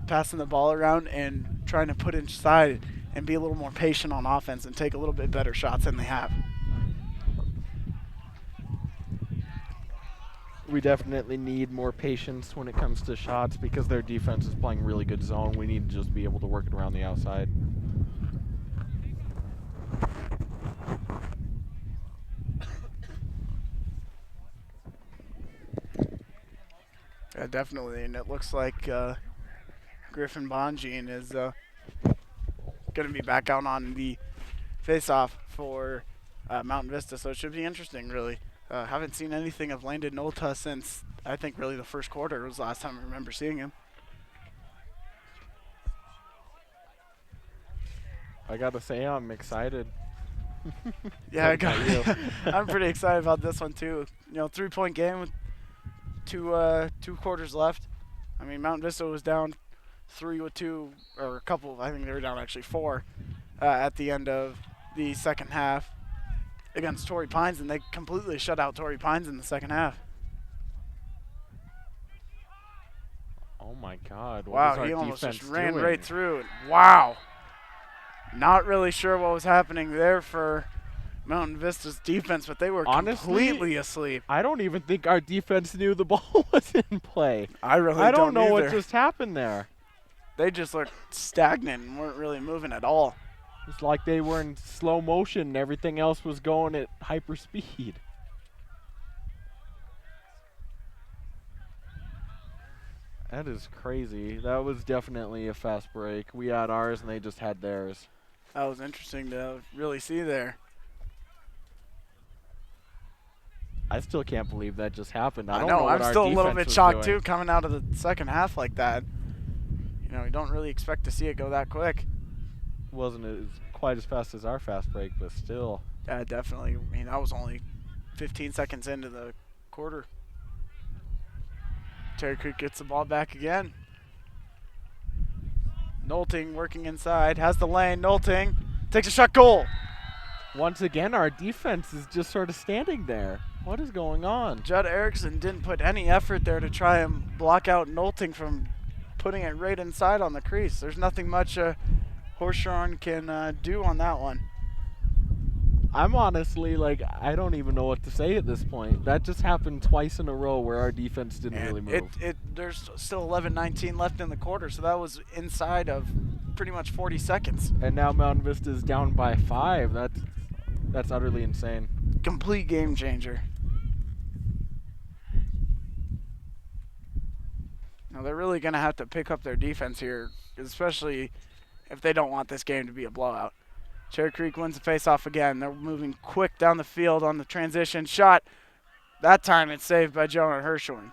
passing the ball around and trying to put inside and be a little more patient on offense and take a little bit better shots than they have. We definitely need more patience when it comes to shots because their defense is playing really good zone. We need to just be able to work it around the outside. Yeah, definitely, and it looks like Griffin Bonjean is going to be back out on the face-off for Mountain Vista, so it should be interesting, really. Haven't seen anything of Landon Nolta since, I think, really the first quarter was the last time I remember seeing him. I gotta say, I'm excited. Yeah, What about you? I'm pretty excited about this one, too. 3-point game with two quarters left. I mean, Mountain Vista was down 3 with 2, or a couple, I think they were down actually 4 at the end of the second half against Torrey Pines, and they completely shut out Torrey Pines in the second half. Oh my God! Wow, he almost just ran doing? right through it. Wow. Not really sure what was happening there for Mountain Vista's defense, but they were completely asleep. I don't even think our defense knew the ball was in play. I don't know either. what just happened there. They just looked stagnant and weren't really moving at all. It's like they were in slow motion and everything else was going at hyper speed. That is crazy. That was definitely a fast break. We had ours and they just had theirs. That was interesting to really see there. I still can't believe that just happened. I don't know. know what I'm still a little bit shocked, doing. too, coming out of the second half like that. You don't really expect to see it go that quick. Wasn't quite as fast as our fast break, but still. Yeah, definitely. I mean, that was only 15 seconds into the quarter. Cherry Creek gets the ball back again. Nolting working inside, has the lane. Nolting takes a shot, goal. Once again, our defense is just sort of standing there. What is going on? Judd Erickson didn't put any effort there to try and block out Nolting from putting it right inside on the crease. There's nothing much Horshorn can do on that one. I'm honestly, I don't even know what to say at this point. That just happened twice in a row where our defense didn't really move. There's still 11:19 left in the quarter, so that was inside of pretty much 40 seconds. And now Mountain Vista is down by 5. That's utterly insane. Complete game changer. Now they're really going to have to pick up their defense here, especially if they don't want this game to be a blowout. Cherry Creek wins the face-off again. They're moving quick down the field on the transition shot. That time it's saved by Jonah Hirschhorn.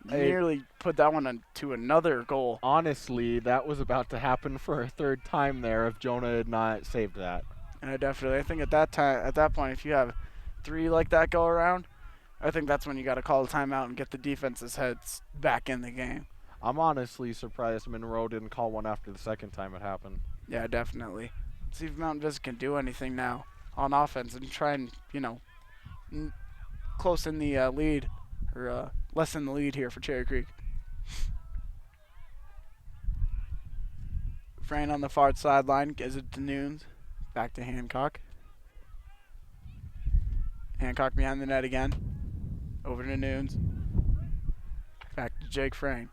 Nearly put that one to another goal. Honestly, that was about to happen for a third time there if Jonah had not saved that. And I think at that point, if you have 3 like that go around, I think that's when you got to call a timeout and get the defense's heads back in the game. I'm honestly surprised Monroe didn't call one after the second time it happened. Yeah, definitely. See if Mountain Vista can do anything now on offense and try and, close in the lead or lessen the lead here for Cherry Creek. Frayne on the far sideline gives it to Nunes. Back to Hancock. Hancock behind the net again. Over to Nunes. Back to Jake Frayne.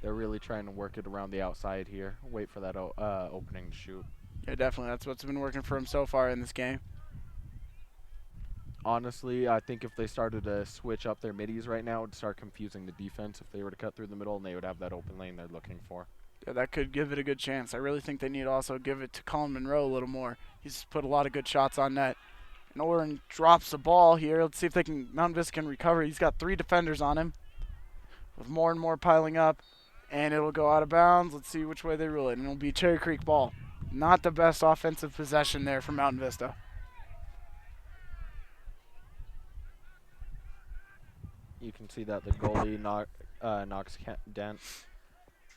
They're really trying to work it around the outside here. Wait for that opening to shoot. Yeah, definitely. That's what's been working for him so far in this game. Honestly, I think if they started to switch up their middies right now, it would start confusing the defense if they were to cut through the middle and they would have that open lane they're looking for. Yeah, that could give it a good chance. I really think they need to also give it to Colin Monroe a little more. He's put a lot of good shots on net. And Oren drops the ball here. Let's see if Mountain Vista can recover. He's got 3 defenders on him. with more and more piling up, and it'll go out of bounds. Let's see which way they rule it, and it'll be Cherry Creek ball. Not the best offensive possession there for Mountain Vista. You can see that the goalie Knox Dent,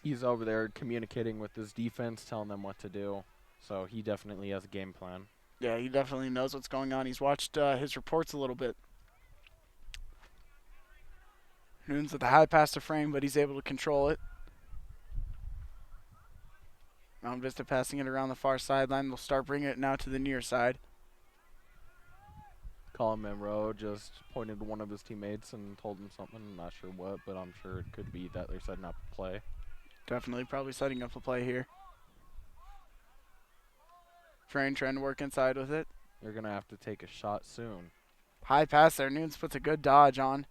he's over there communicating with his defense, telling them what to do. So he definitely has a game plan. Yeah, he definitely knows what's going on. He's watched his reports a little bit. Nunes with a high pass to Frame, but he's able to control it. Mount Vista passing it around the far sideline. They'll start bringing it now to the near side. Colin Monroe just pointed to one of his teammates and told him something. I'm not sure what, but I'm sure it could be that they're setting up a play. Definitely probably setting up a play here. Frame trying to work inside with it. They're going to have to take a shot soon. High pass there. Nunes puts a good dodge on.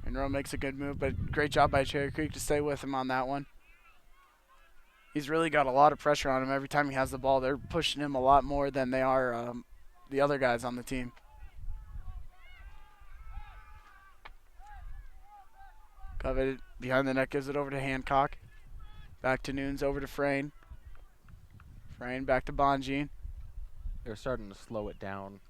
Monroe makes a good move, but great job by Cherry Creek to stay with him on that one. He's really got a lot of pressure on him every time he has the ball. They're pushing him a lot more than they are the other guys on the team. Coveted behind the net, gives it over to Hancock. Back to Nunes, over to Frayne. Frayne back to Bonjean. They're starting to slow it down.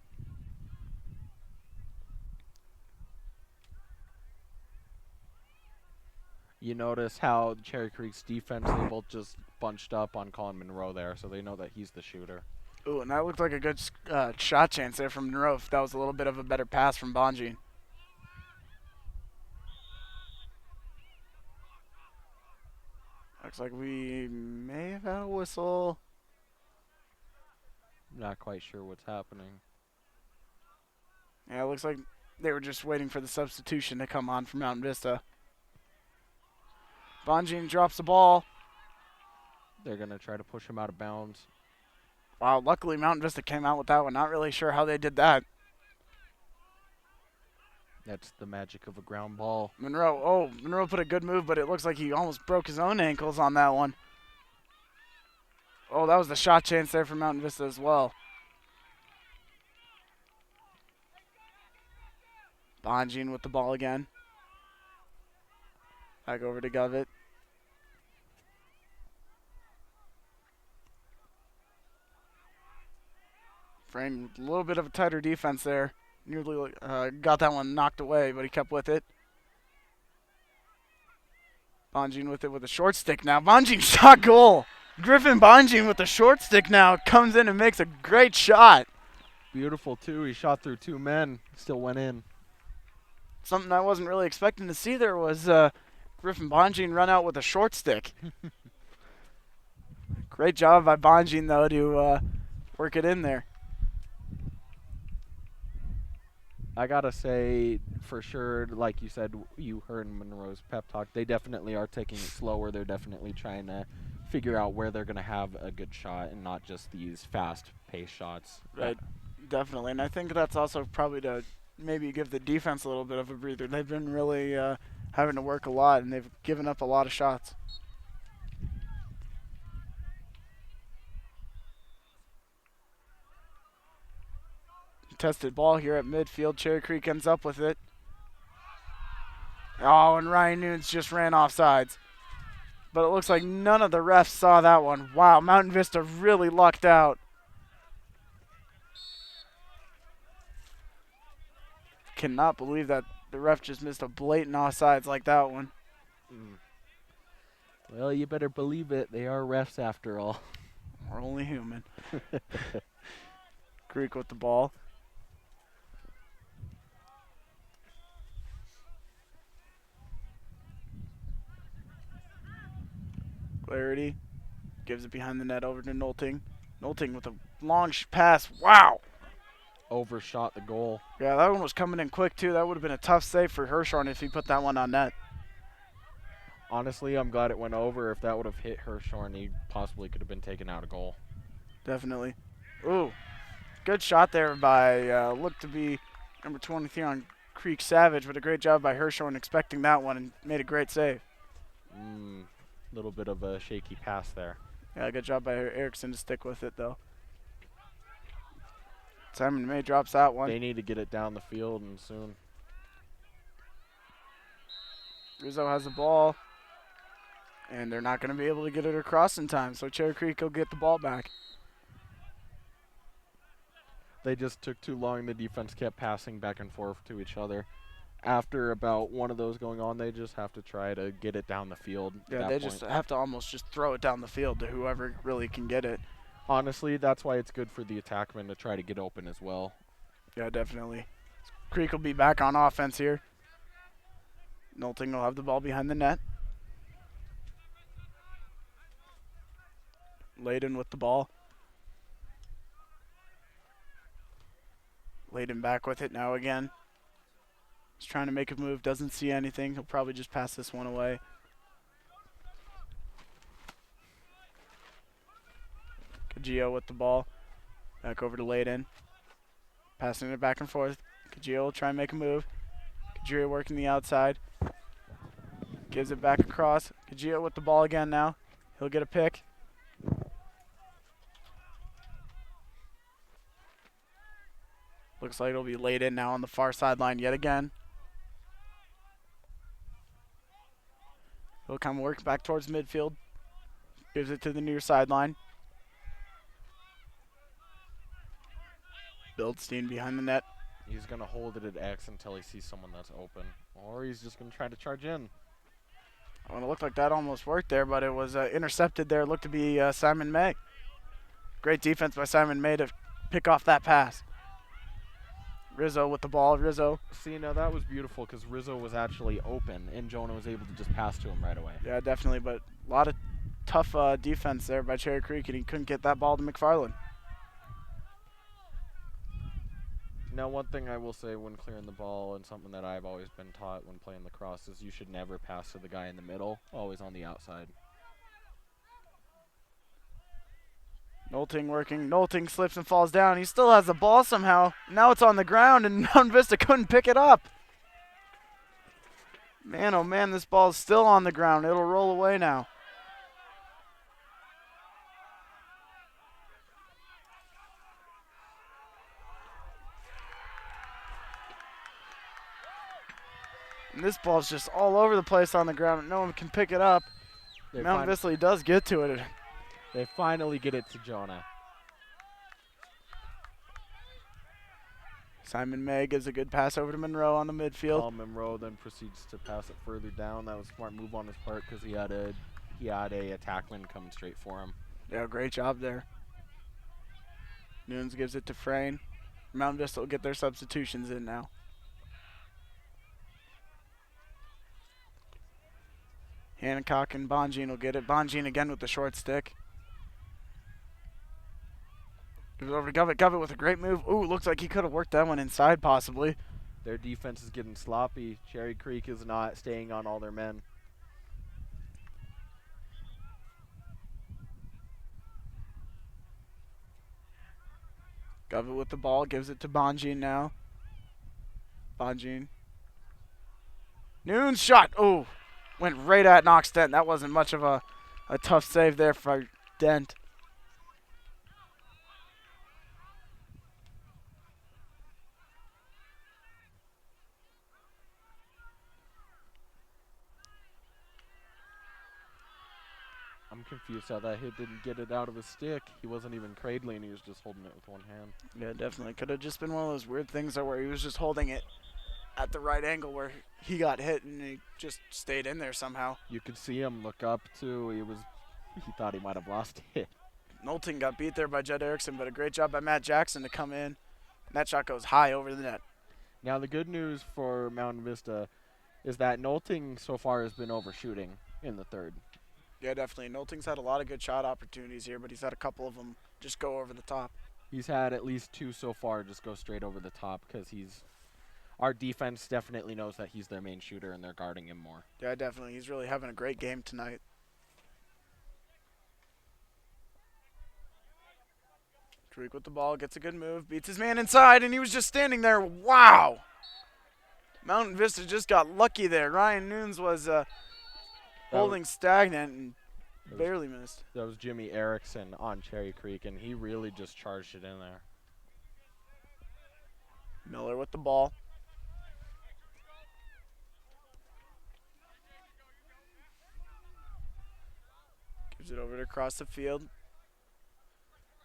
You notice how Cherry Creek's defense, they both just bunched up on Colin Monroe there, so they know that he's the shooter. Ooh, and that looked like a good shot chance there from Monroe. That was a little bit of a better pass from Bonjean. Looks like we may have had a whistle. Not quite sure what's happening. Yeah, it looks like they were just waiting for the substitution to come on for Mountain Vista. Bonjean drops the ball. They're going to try to push him out of bounds. Wow, luckily Mountain Vista came out with that one. Not really sure how they did that. That's the magic of a ground ball. Monroe put a good move, but it looks like he almost broke his own ankles on that one. Oh, that was the shot chance there for Mountain Vista as well. Bonjean with the ball again. Back over to Govett. Frame with a little bit of a tighter defense there. Nearly got that one knocked away, but he kept with it. Bonjean with it with a short stick now. Bonjean shot goal. Griffin Bonjean with the short stick now comes in and makes a great shot. Beautiful, too. He shot through two men. Still went in. Something I wasn't really expecting to see there was Griffin Bonjean run out with a short stick. Great job by Bonjean, though, to work it in there. I got to say, for sure, like you said, you heard Monroe's pep talk, they definitely are taking it slower. They're definitely trying to figure out where they're going to have a good shot and not just these fast-paced shots. Right, definitely. And I think that's also probably to maybe give the defense a little bit of a breather. They've been really having to work a lot, and they've given up a lot of shots. Tested ball here at midfield. Cherry Creek ends up with it. Oh, and Ryan Nunes just ran off sides. But it looks like none of the refs saw that one. Wow, Mountain Vista really lucked out. Cannot believe that the ref just missed a blatant offsides like that one. Well, you better believe it. They are refs after all. We're only human. Creek with the ball. Clarity gives it behind the net over to Nolting. Nolting with a long pass. Wow. Overshot the goal. Yeah, that one was coming in quick, too. That would have been a tough save for Hirschhorn if he put that one on net. Honestly, I'm glad it went over. If that would have hit Hirschhorn, he possibly could have been taken out of goal. Definitely. Ooh, good shot there by, looked to be number 23 on Creek Savage, but a great job by Hirschhorn expecting that one and made a great save. Little bit of a shaky pass there. Yeah, good job by Erickson to stick with it, though. Simon May drops that one. They need to get it down the field and soon. Rizzo has the ball, and they're not going to be able to get it across in time, so Cherry Creek will get the ball back. They just took too long. The defense kept passing back and forth to each other. After about one of those going on, they just have to try to get it down the field. Yeah, they just have to almost just throw it down the field to whoever really can get it. Honestly, that's why it's good for the attackman to try to get open as well. Yeah, definitely. Creek will be back on offense here. Nolting will have the ball behind the net. Layden with the ball. Layden back with it now again. He's trying to make a move, doesn't see anything. He'll probably just pass this one away. Kajio with the ball. Back over to Layden. Passing it back and forth. Kajio will try and make a move. Kajio working the outside. Gives it back across. Kajio with the ball again now. He'll get a pick. Looks like it'll be laid in now on the far sideline yet again. He'll come work back towards midfield. Gives it to the near sideline. Bildstein behind the net. He's going to hold it at X until he sees someone that's open. Or he's just going to try to charge in. Well, it looked like that almost worked there, but it was intercepted there. It looked to be Simon May. Great defense by Simon May to pick off that pass. Rizzo with the ball. Rizzo. See, now that was beautiful because Rizzo was actually open, and Jonah was able to just pass to him right away. Yeah, definitely, but a lot of tough defense there by Cherry Creek, and he couldn't get that ball to McFarland. Now, one thing I will say when clearing the ball, and something that I've always been taught when playing lacrosse, is you should never pass to the guy in the middle, always on the outside. Nolting working. Nolting slips and falls down. He still has the ball somehow. Now it's on the ground, and Mountain Vista couldn't pick it up. Man, oh man, this ball is still on the ground. It'll roll away now. And this ball's just all over the place on the ground, and no one can pick it up. Mountain Vista does get to it. They finally get it to Jonah. Simon May gives a good pass over to Monroe on the midfield. Monroe then proceeds to pass it further down. That was a smart move on his part because he had a attackman coming straight for him. Yeah, great job there. Nunes gives it to Frayne. Mountain Vista will get their substitutions in now. Hancock and Bonjean will get it. Bonjean again with the short stick. Gives it over to Govett. Govett with a great move. Ooh, looks like he could have worked that one inside possibly. Their defense is getting sloppy. Cherry Creek is not staying on all their men. Govett with the ball. Gives it to Bonjean now. Bonjean. Nunes shot. Ooh. Went right at Knox Dent. That wasn't much of a tough save there for Dent. I'm confused how that hit didn't get it out of his stick. He wasn't even cradling, he was just holding it with one hand. Yeah, definitely. Could have just been one of those weird things there where he was just holding it at the right angle where he got hit and he just stayed in there somehow. You could see him look up too. He thought he might have lost it. Nolting got beat there by Judd Erickson, but a great job by Matt Jackson to come in. And that shot goes high over the net. Now the good news for Mountain Vista is that Nolting so far has been overshooting in the third. Yeah, definitely. Nolting's had a lot of good shot opportunities here, but he's had a couple of them just go over the top. He's had at least two so far just go straight over the top because our defense definitely knows that he's their main shooter and they're guarding him more. Yeah, definitely. He's really having a great game tonight. Creek with the ball, gets a good move, beats his man inside, and he was just standing there. Wow! Mountain Vista just got lucky there. Ryan Nunes was holding stagnant and barely missed. That was Jimmy Erickson on Cherry Creek, and he really just charged it in there. Miller with the ball. Moves it over to across the field.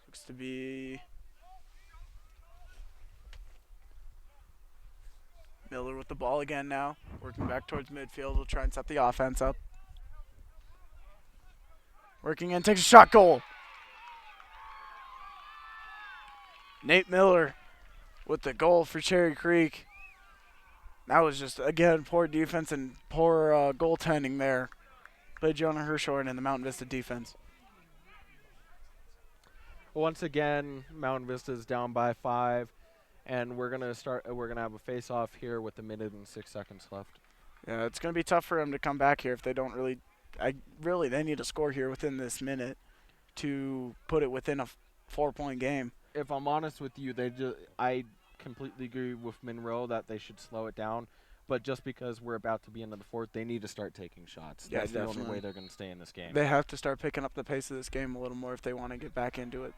Looks to be Miller with the ball again now. Working back towards midfield. We'll try and set the offense up. Working in, takes a shot, goal. Nate Miller with the goal for Cherry Creek. That was just, again, poor defense and poor goaltending there by Jonah Hirschhorn and the Mountain Vista defense. Once again, Mountain Vista is down by 5, and we're gonna have a face-off here with 1:06 left. Yeah, it's going to be tough for them to come back here if they don't really. They need to score here within this minute to put it within a 4-point game. If I'm honest with you, I completely agree with Monroe that they should slow it down. But just because we're about to be into the fourth, they need to start taking shots. Yeah, That's definitely. the only way they're going to stay in this game. They have to start picking up the pace of this game a little more if they want to get back into it.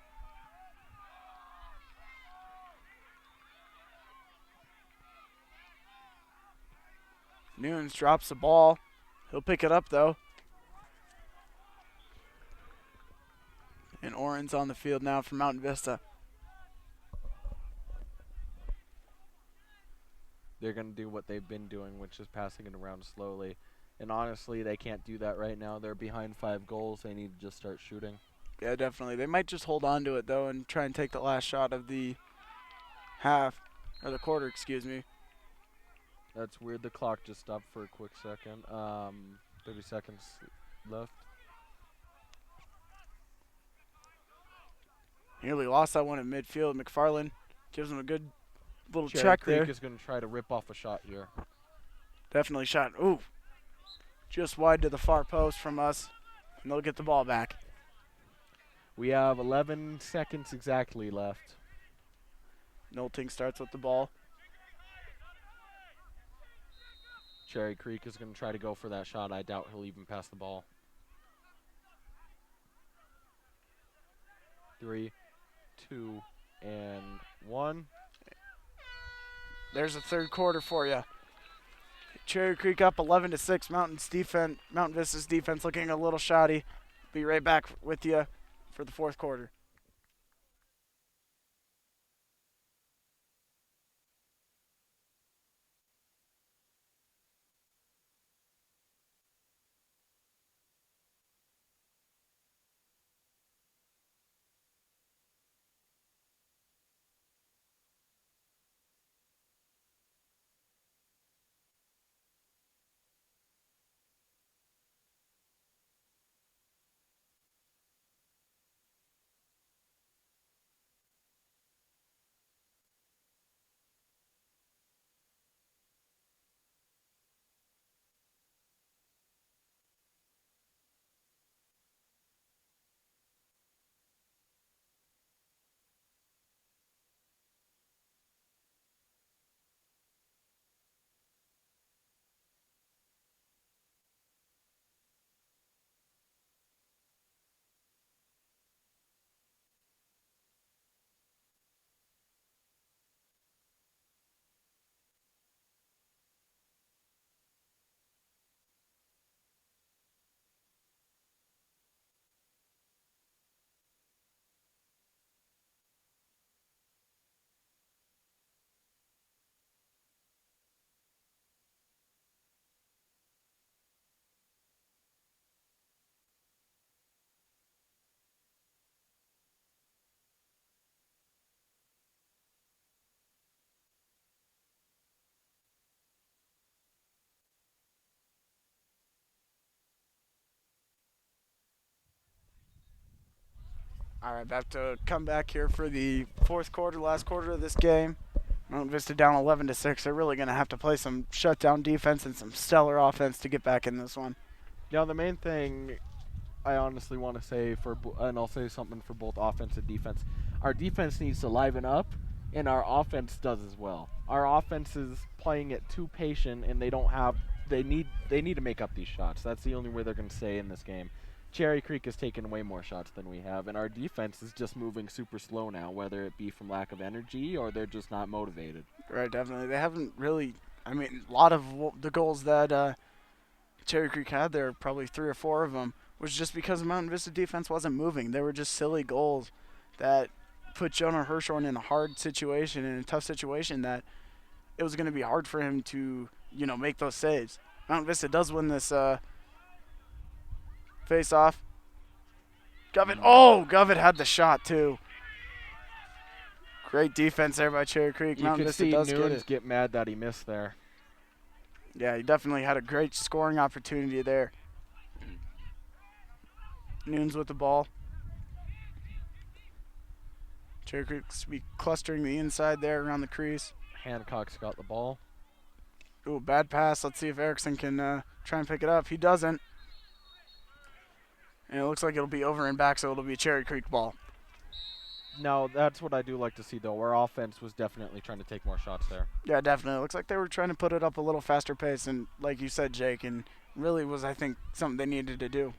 Nunes drops the ball. He'll pick it up, though. And Oren's on the field now for Mountain Vista. They're going to do what they've been doing, which is passing it around slowly. And honestly, they can't do that right now. They're behind 5 goals. They need to just start shooting. Yeah, definitely. They might just hold on to it, though, and try and take the last shot of the half, or the quarter, excuse me. That's weird. The clock just stopped for a quick second. 30 seconds left. Nearly lost that one in midfield. McFarland gives him a good little Cherry check Creek there. is going to try to rip off a shot here. Definitely shot. Ooh. Just wide to the far post from us. And they'll get the ball back. We have 11 seconds exactly left. Nolting starts with the ball. Cherry Creek is going to try to go for that shot. I doubt he'll even pass the ball. 3, 2, and 1. There's the third quarter for you. Cherry Creek up 11-6. Mountain Vista's defense looking a little shoddy. Be right back with you for the fourth quarter. All right, back to come back here for the fourth quarter, last quarter of this game. Mountain Vista down 11-6. They're really going to have to play some shutdown defense and some stellar offense to get back in this one. Now, the main thing I honestly want to say and I'll say something for both offense and defense. Our defense needs to liven up, and our offense does as well. Our offense is playing it too patient, and they need to make up these shots. That's the only way they're going to stay in this game. Cherry Creek has taken way more shots than we have, and our defense is just moving super slow now, whether it be from lack of energy or they're just not motivated. Right, definitely. They haven't really, a lot of the goals that Cherry Creek had there, probably 3 or 4 of them, was just because the Mountain Vista defense wasn't moving. They were just silly goals that put Jonah Hirschhorn in a hard situation, in a tough situation that it was going to be hard for him to, make those saves. Mountain Vista does win this face-off. Govett had the shot too. Great defense there by Cherry Creek. You Mountain could Vista see does Nunes get get mad that he missed there. Yeah, he definitely had a great scoring opportunity there. Nunes with the ball. Cherry Creek's be clustering the inside there around the crease. Hancock's got the ball. Ooh, bad pass. Let's see if Erickson can try and pick it up. He doesn't. And it looks like it'll be over and back, so it'll be a Cherry Creek ball. No, that's what I do like to see, though. Our offense was definitely trying to take more shots there. Yeah, definitely. It looks like they were trying to put it up a little faster pace, and like you said, Jake, and really was, I think, something they needed to do.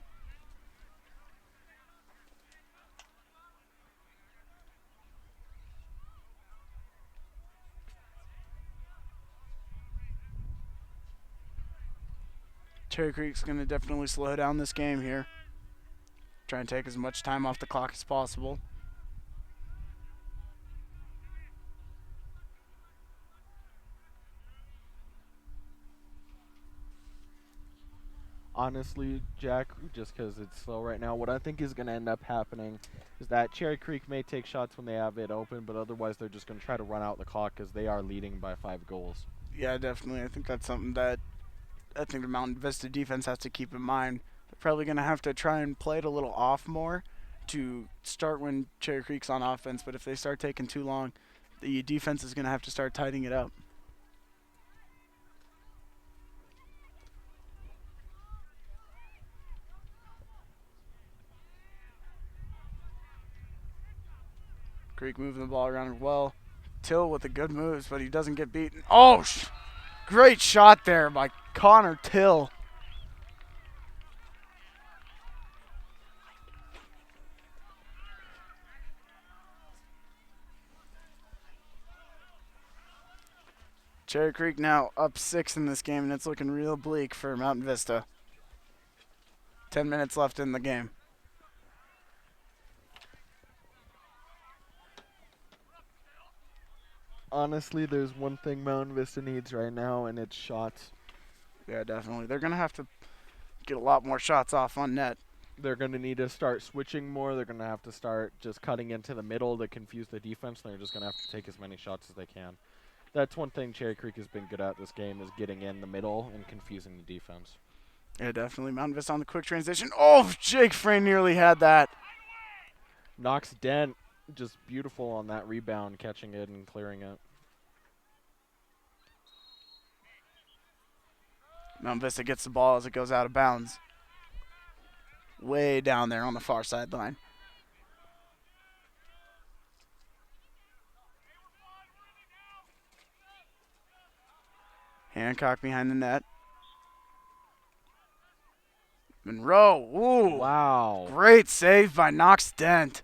Cherry Creek's going to definitely slow down this game here. Try and take as much time off the clock as possible. Honestly, Jack, just because it's slow right now, what I think is going to end up happening is that Cherry Creek may take shots when they have it open, but otherwise they're just going to try to run out the clock because they are leading by 5 goals. Yeah, definitely. I think that's something that I think the Mountain Vista defense has to keep in mind. They're probably going to have to try and play it a little off more to start when Cherry Creek's on offense, but if they start taking too long, the defense is going to have to start tightening it up. Creek moving the ball around well. Till with the good moves, but he doesn't get beaten. Oh, great shot there by Connor Till. Cherry Creek now up 6 in this game, and it's looking real bleak for Mountain Vista. 10 minutes left in the game. Honestly, there's one thing Mountain Vista needs right now, and it's shots. Yeah, definitely. They're going to have to get a lot more shots off on net. They're going to need to start switching more. They're going to have to start just cutting into the middle to confuse the defense. They're just going to have to take as many shots as they can. That's one thing Cherry Creek has been good at this game, is getting in the middle and confusing the defense. Yeah, definitely. Mountain Vista on the quick transition. Oh, Jake Frayne nearly had that. Knox Dent just beautiful on that rebound, catching it and clearing it. Mountain Vista gets the ball as it goes out of bounds. Way down there on the far sideline. Hancock behind the net. Monroe. Ooh. Wow. Great save by Knox Dent.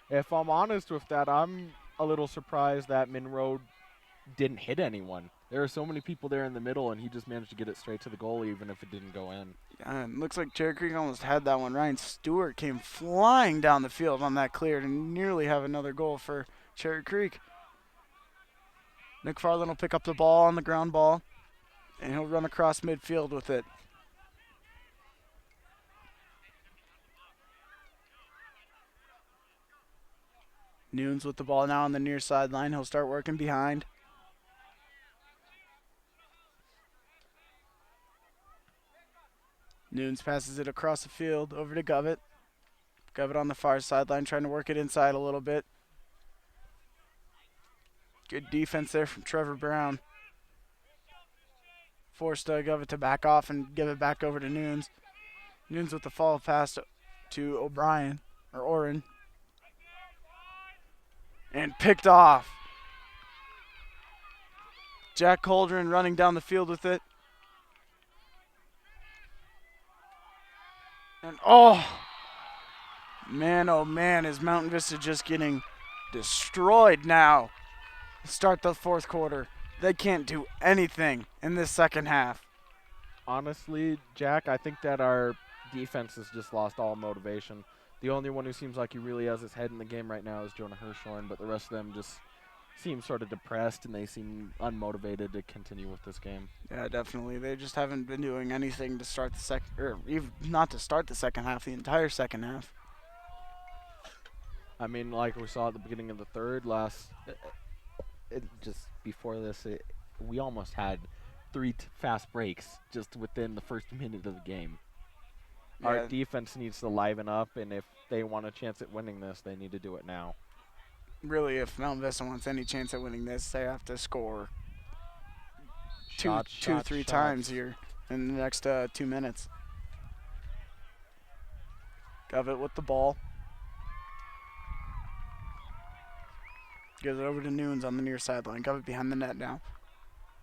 If I'm honest with that, I'm a little surprised that Monroe didn't hit anyone. There are so many people there in the middle, and he just managed to get it straight to the goal, even if it didn't go in. Yeah, it looks like Cherry Creek almost had that one. Ryan Stewart came flying down the field on that clear to nearly have another goal for Cherry Creek. Nick Farland will pick up the ball on the ground ball, and he'll run across midfield with it. Nunes with the ball now on the near sideline. He'll start working behind. Nunes passes it across the field over to Govett. Govett on the far sideline trying to work it inside a little bit. Good defense there from Trevor Brown. Forced Govett to back off and give it back over to Nunes. Nunes with the follow pass to O'Brien, or Oren. And picked off. Jack Coldren running down the field with it. And oh man, is Mountain Vista just getting destroyed now to start the fourth quarter. They can't do anything in this second half. Honestly, Jack, I think that our defense has just lost all motivation. The only one who seems like he really has his head in the game right now is Jonah Hirschhorn, but the rest of them just seem sort of depressed, and they seem unmotivated to continue with this game. Yeah, definitely. They just haven't been doing anything to start the second, or even not to start the second half, the entire second half. I mean, like we saw at the beginning of the third just before this, we almost had 3 fast breaks just within the first minute of the game. Yeah. Our defense needs to liven up, and if they want a chance at winning this, they need to do it now. Really, if Mountain Vista wants any chance at winning this, they have to score Shots, two, three shots. times here in the next 2 minutes. Govett with the ball. Gives it over to Nunes on the near sideline. Govett behind the net now.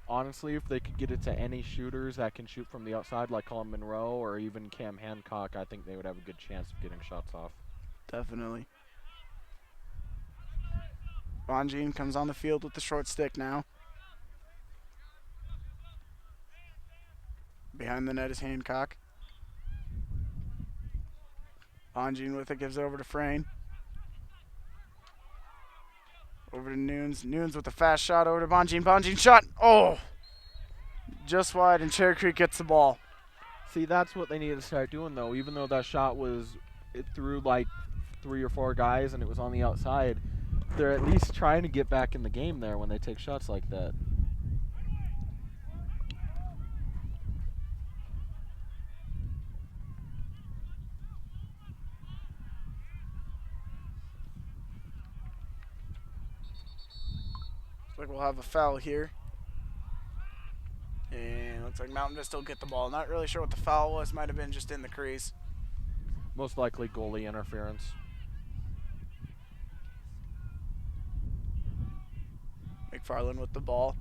Honestly, if they could get it to any shooters that can shoot from the outside, like Colin Monroe or even Cam Hancock, I think they would have a good chance of getting shots off. Definitely. Bonjean comes on the field with the short stick now. Behind the net is Hancock. Bonjean with it, gives it over to Frayne. Over to Nunes. Nunes with a fast shot over to Bonjean. Bonjean shot. Oh! Just wide, and Cherry Creek gets the ball. See, that's what they need to start doing, though. Even though that shot it threw like 3 or 4 guys and it was on the outside, they're at least trying to get back in the game there when they take shots like that. Looks like we'll have a foul here. And looks like Mountain Vista will get the ball. Not really sure what the foul was. Might have been just in the crease. Most likely goalie interference. McFarland with the ball.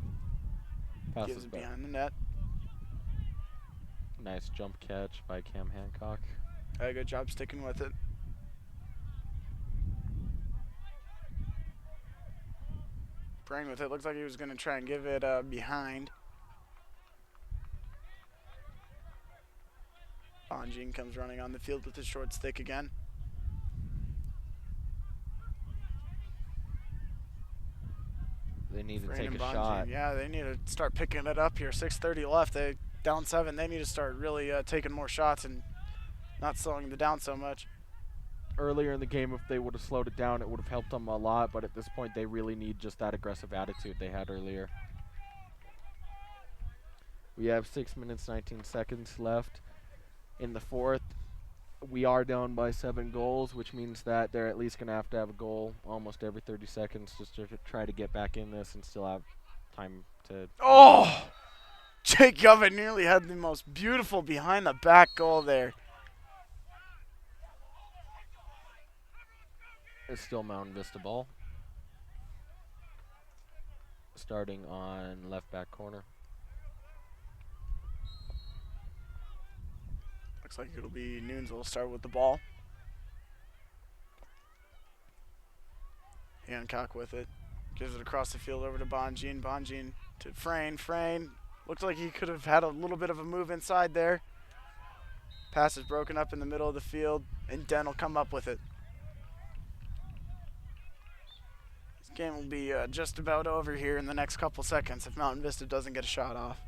Passes Gives it back. behind the net. Nice jump catch by Cam Hancock. Had a good job sticking with it. Praying with it. Looks like he was going to try and give it behind. Bonjean comes running on the field with his short stick again. They need to Frayne take and a Bonjean. shot. Yeah, they need to start picking it up here. 6:30 left. They down 7. They need to start really taking more shots and not slowing them down so much. Earlier in the game, if they would have slowed it down, it would have helped them a lot, but at this point, they really need just that aggressive attitude they had earlier. We have 6 minutes, 19 seconds left in the fourth. We are down by 7 goals, which means that they're at least going to have a goal almost every 30 seconds just to try to get back in this and still have time to... Oh! Jake Govett nearly had the most beautiful behind-the-back goal there. It's still Mountain Vista ball. Starting on left back corner. Looks like it'll be Nunes will start with the ball. Hancock with it. Gives it across the field over to Bonjean. Bonjean to Frayne. Frayne looked like he could have had a little bit of a move inside there. Pass is broken up in the middle of the field, and Den will come up with it. This game will be just about over here in the next couple seconds if Mountain Vista doesn't get a shot off.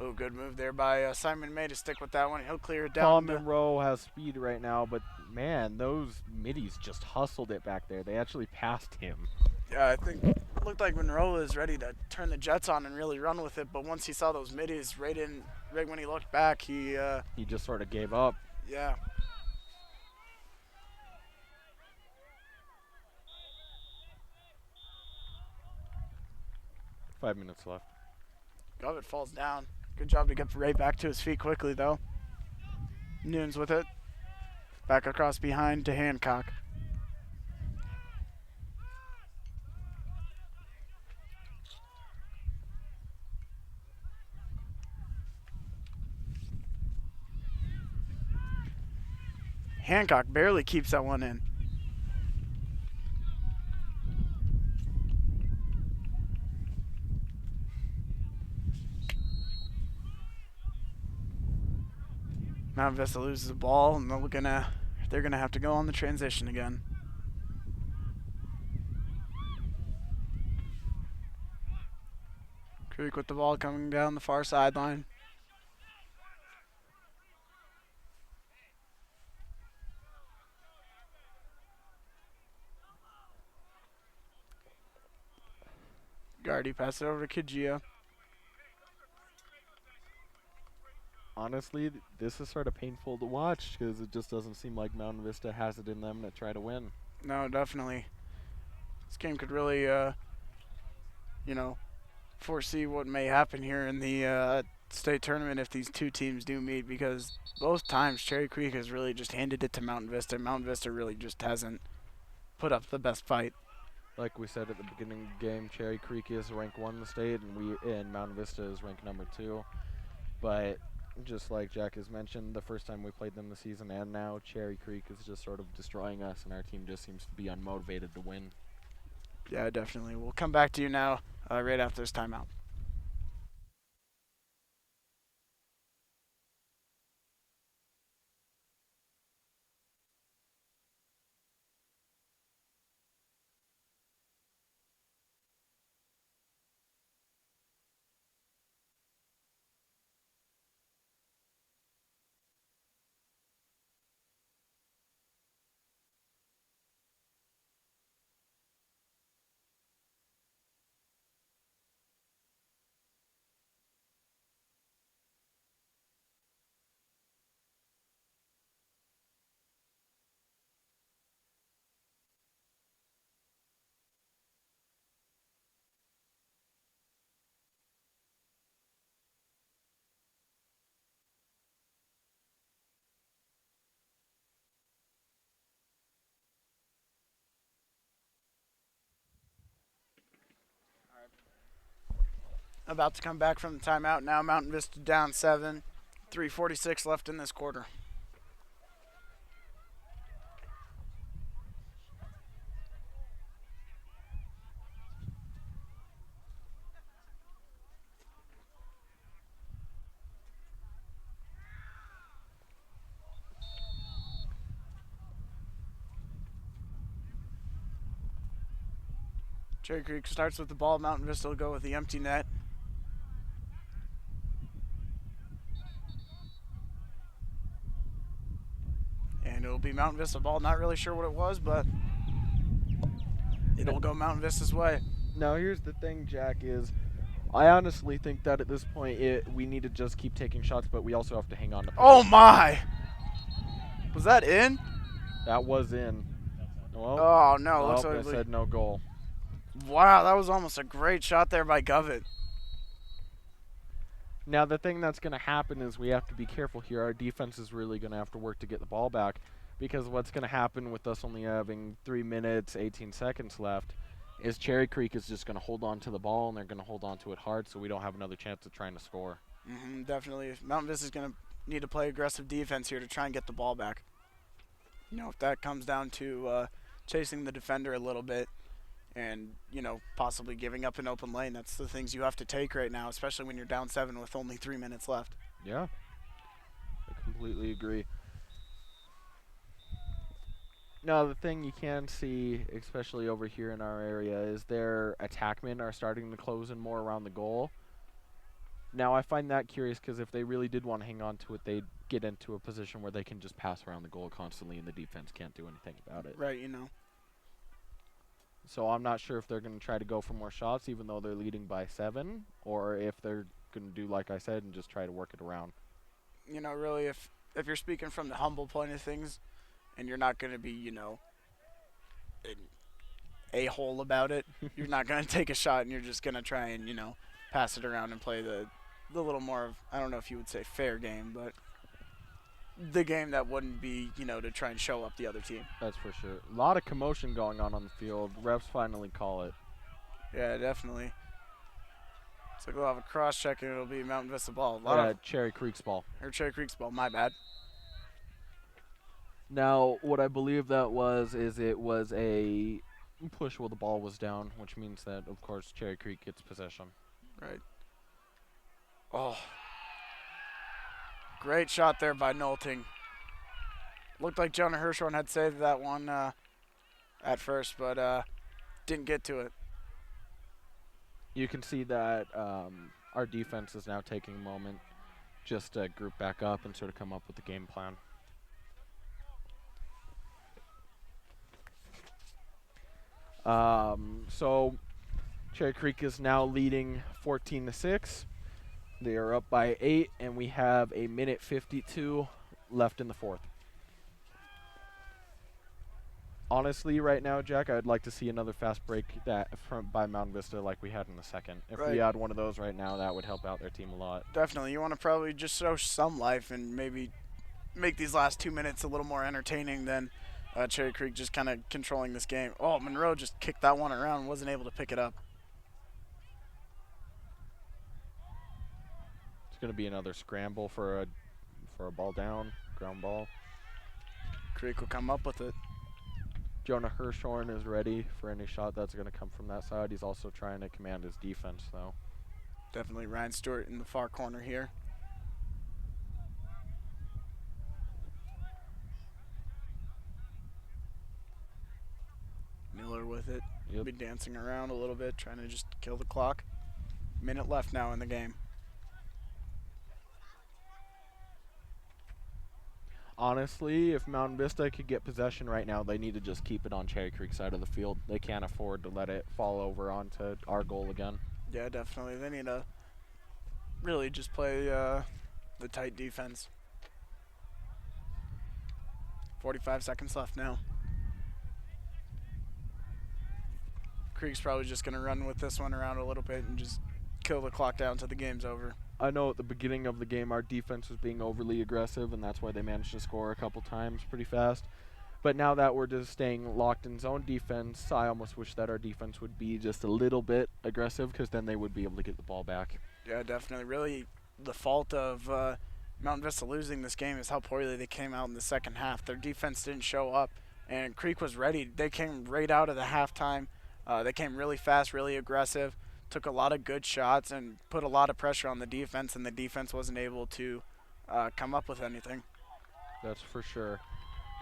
Oh, good move there by Simon May to stick with that one. He'll clear it down. Colin Monroe has speed right now, but man, those middies just hustled it back there. They actually passed him. Yeah, I think it looked like Monroe was ready to turn the Jets on and really run with it, but once he saw those middies right when he looked back, he just sort of gave up. Yeah. Five minutes left. Govett falls down. Good job to get right back to his feet quickly, though. Nunes with it. Back across behind to Hancock. Hancock barely keeps that one in. Mount Vista loses the ball, and they're gonna have to go on the transition again. Creek with the ball coming down the far sideline. Guardy passes it over to Kajia. Honestly, this is sort of painful to watch because it just doesn't seem like Mountain Vista has it in them to try to win. No, definitely. This game could really, you know, foresee what may happen here in the state tournament if these two teams do meet, because both times Cherry Creek has really just handed it to Mountain Vista. Mountain Vista really just hasn't put up the best fight. Like we said at the beginning of the game, Cherry Creek is ranked 1 in the state, and Mountain Vista is ranked number 2. But just like Jack has mentioned, the first time we played them this season and now, Cherry Creek is just sort of destroying us, and our team just seems to be unmotivated to win. Yeah, definitely. We'll come back to you now right after this timeout. About to come back from the timeout now. Mountain Vista down 7. 3:46 left in this quarter. Cherry Creek starts with the ball. Mountain Vista will go with the empty net. And it'll be Mountain Vista ball. Not really sure what it was, but it'll go Mountain Vista's way. Now here's the thing, Jack, is I honestly think that at this point we need to just keep taking shots, but we also have to hang on to. Oh my! Was that in? That was in. Well, Oh no! Looks I like said no goal. Wow, that was almost a great shot there by Govett. Now the thing that's going to happen is we have to be careful here. Our defense is really going to have to work to get the ball back, because what's going to happen with us only having 3 minutes, 18 seconds left is Cherry Creek is just going to hold on to the ball, and they're going to hold on to it hard, so we don't have another chance of trying to score. Definitely. Mountain Vista is going to need to play aggressive defense here to try and get the ball back. You know, if that comes down to chasing the defender a little bit and, you know, possibly giving up an open lane, that's the things you have to take right now, especially when you're down 7 with only 3 minutes left. Yeah, I completely agree. Now, the thing you can see, especially over here in our area, is their attackmen are starting to close in more around the goal. Now, I find that curious because if they really did want to hang on to it, they'd get into a position where they can just pass around the goal constantly and the defense can't do anything about it. Right, you know. So I'm not sure if they're going to try to go for more shots even though they're leading by 7, or if they're going to do like I said and just try to work it around. You know, really, if you're speaking from the humble point of things and you're not going to be, you know, an a-hole about it, you're not going to take a shot and you're just going to try and, you know, pass it around and play the little more of, I don't know if you would say fair game, but the game that wouldn't be, you know, to try and show up the other team. That's for sure. A lot of commotion going on the field. Refs finally call it. Yeah, definitely. So we'll have a cross-check and it'll be Mountain Vista ball. Cherry Creek's ball. Or Cherry Creek's ball, my bad. Now, what I believe that was is it was a push while the ball was down, which means that, of course, Cherry Creek gets possession. Right. Oh. Great shot there by Nolting. Looked like Jonah Hirschhorn had saved that one at first, but didn't get to it. You can see that our defense is now taking a moment just to group back up and sort of come up with the game plan. So Cherry Creek is now leading 14-6. They are up by 8, and we have a minute 52 left in the fourth. Honestly, right now, Jack, I'd like to see another fast break by Mountain Vista like we had in the second. If we had one of those right now, that would help out their team a lot. Definitely. You want to probably just show some life and maybe make these last 2 minutes a little more entertaining than Cherry Creek just kind of controlling this game. Oh, Monroe just kicked that one around and wasn't able to pick it up. It's going to be another scramble for a ball down, ground ball. Creek will come up with it. Jonah Hirschhorn is ready for any shot that's going to come from that side. He's also trying to command his defense, though. Definitely Ryan Stewart in the far corner here. Miller with it. Yep. Be dancing around a little bit, trying to just kill the clock. Minute left now in the game. Honestly, if Mountain Vista could get possession right now, they need to just keep it on Cherry Creek side of the field. They can't afford to let it fall over onto our goal again. Yeah, definitely. They need to really just play the tight defense. 45 seconds left now. Creek's probably just going to run with this one around a little bit and just kill the clock down till the game's over. I know at the beginning of the game our defense was being overly aggressive, and that's why they managed to score a couple times pretty fast. But now that we're just staying locked in zone defense, I almost wish that our defense would be just a little bit aggressive, because then they would be able to get the ball back. Yeah, definitely. Really, the fault of Mountain Vista losing this game is how poorly they came out in the second half. Their defense didn't show up, and Creek was ready. They came right out of the halftime. They came really fast, really aggressive, took a lot of good shots, and put a lot of pressure on the defense, and the defense wasn't able to come up with anything. That's for sure.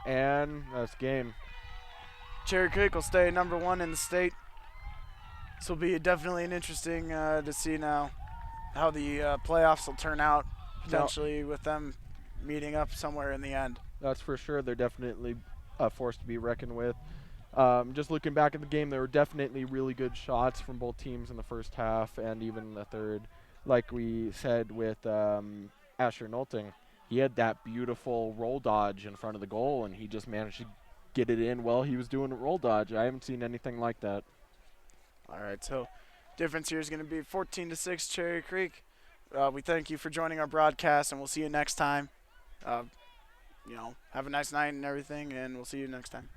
And that's game. Cherry Creek will stay number 1 in the state. This will be definitely an interesting to see now how the playoffs will turn out, potentially with them meeting up somewhere in the end. That's for sure. They're definitely a force to be reckoned with. Just looking back at the game, there were definitely really good shots from both teams in the first half and even in the third. Like we said with Asher Nolting, he had that beautiful roll dodge in front of the goal, and he just managed to get it in while he was doing a roll dodge. I haven't seen anything like that. All right, so difference here is going to be 14-6 Cherry Creek. We thank you for joining our broadcast, and we'll see you next time. Have a nice night and everything, and we'll see you next time.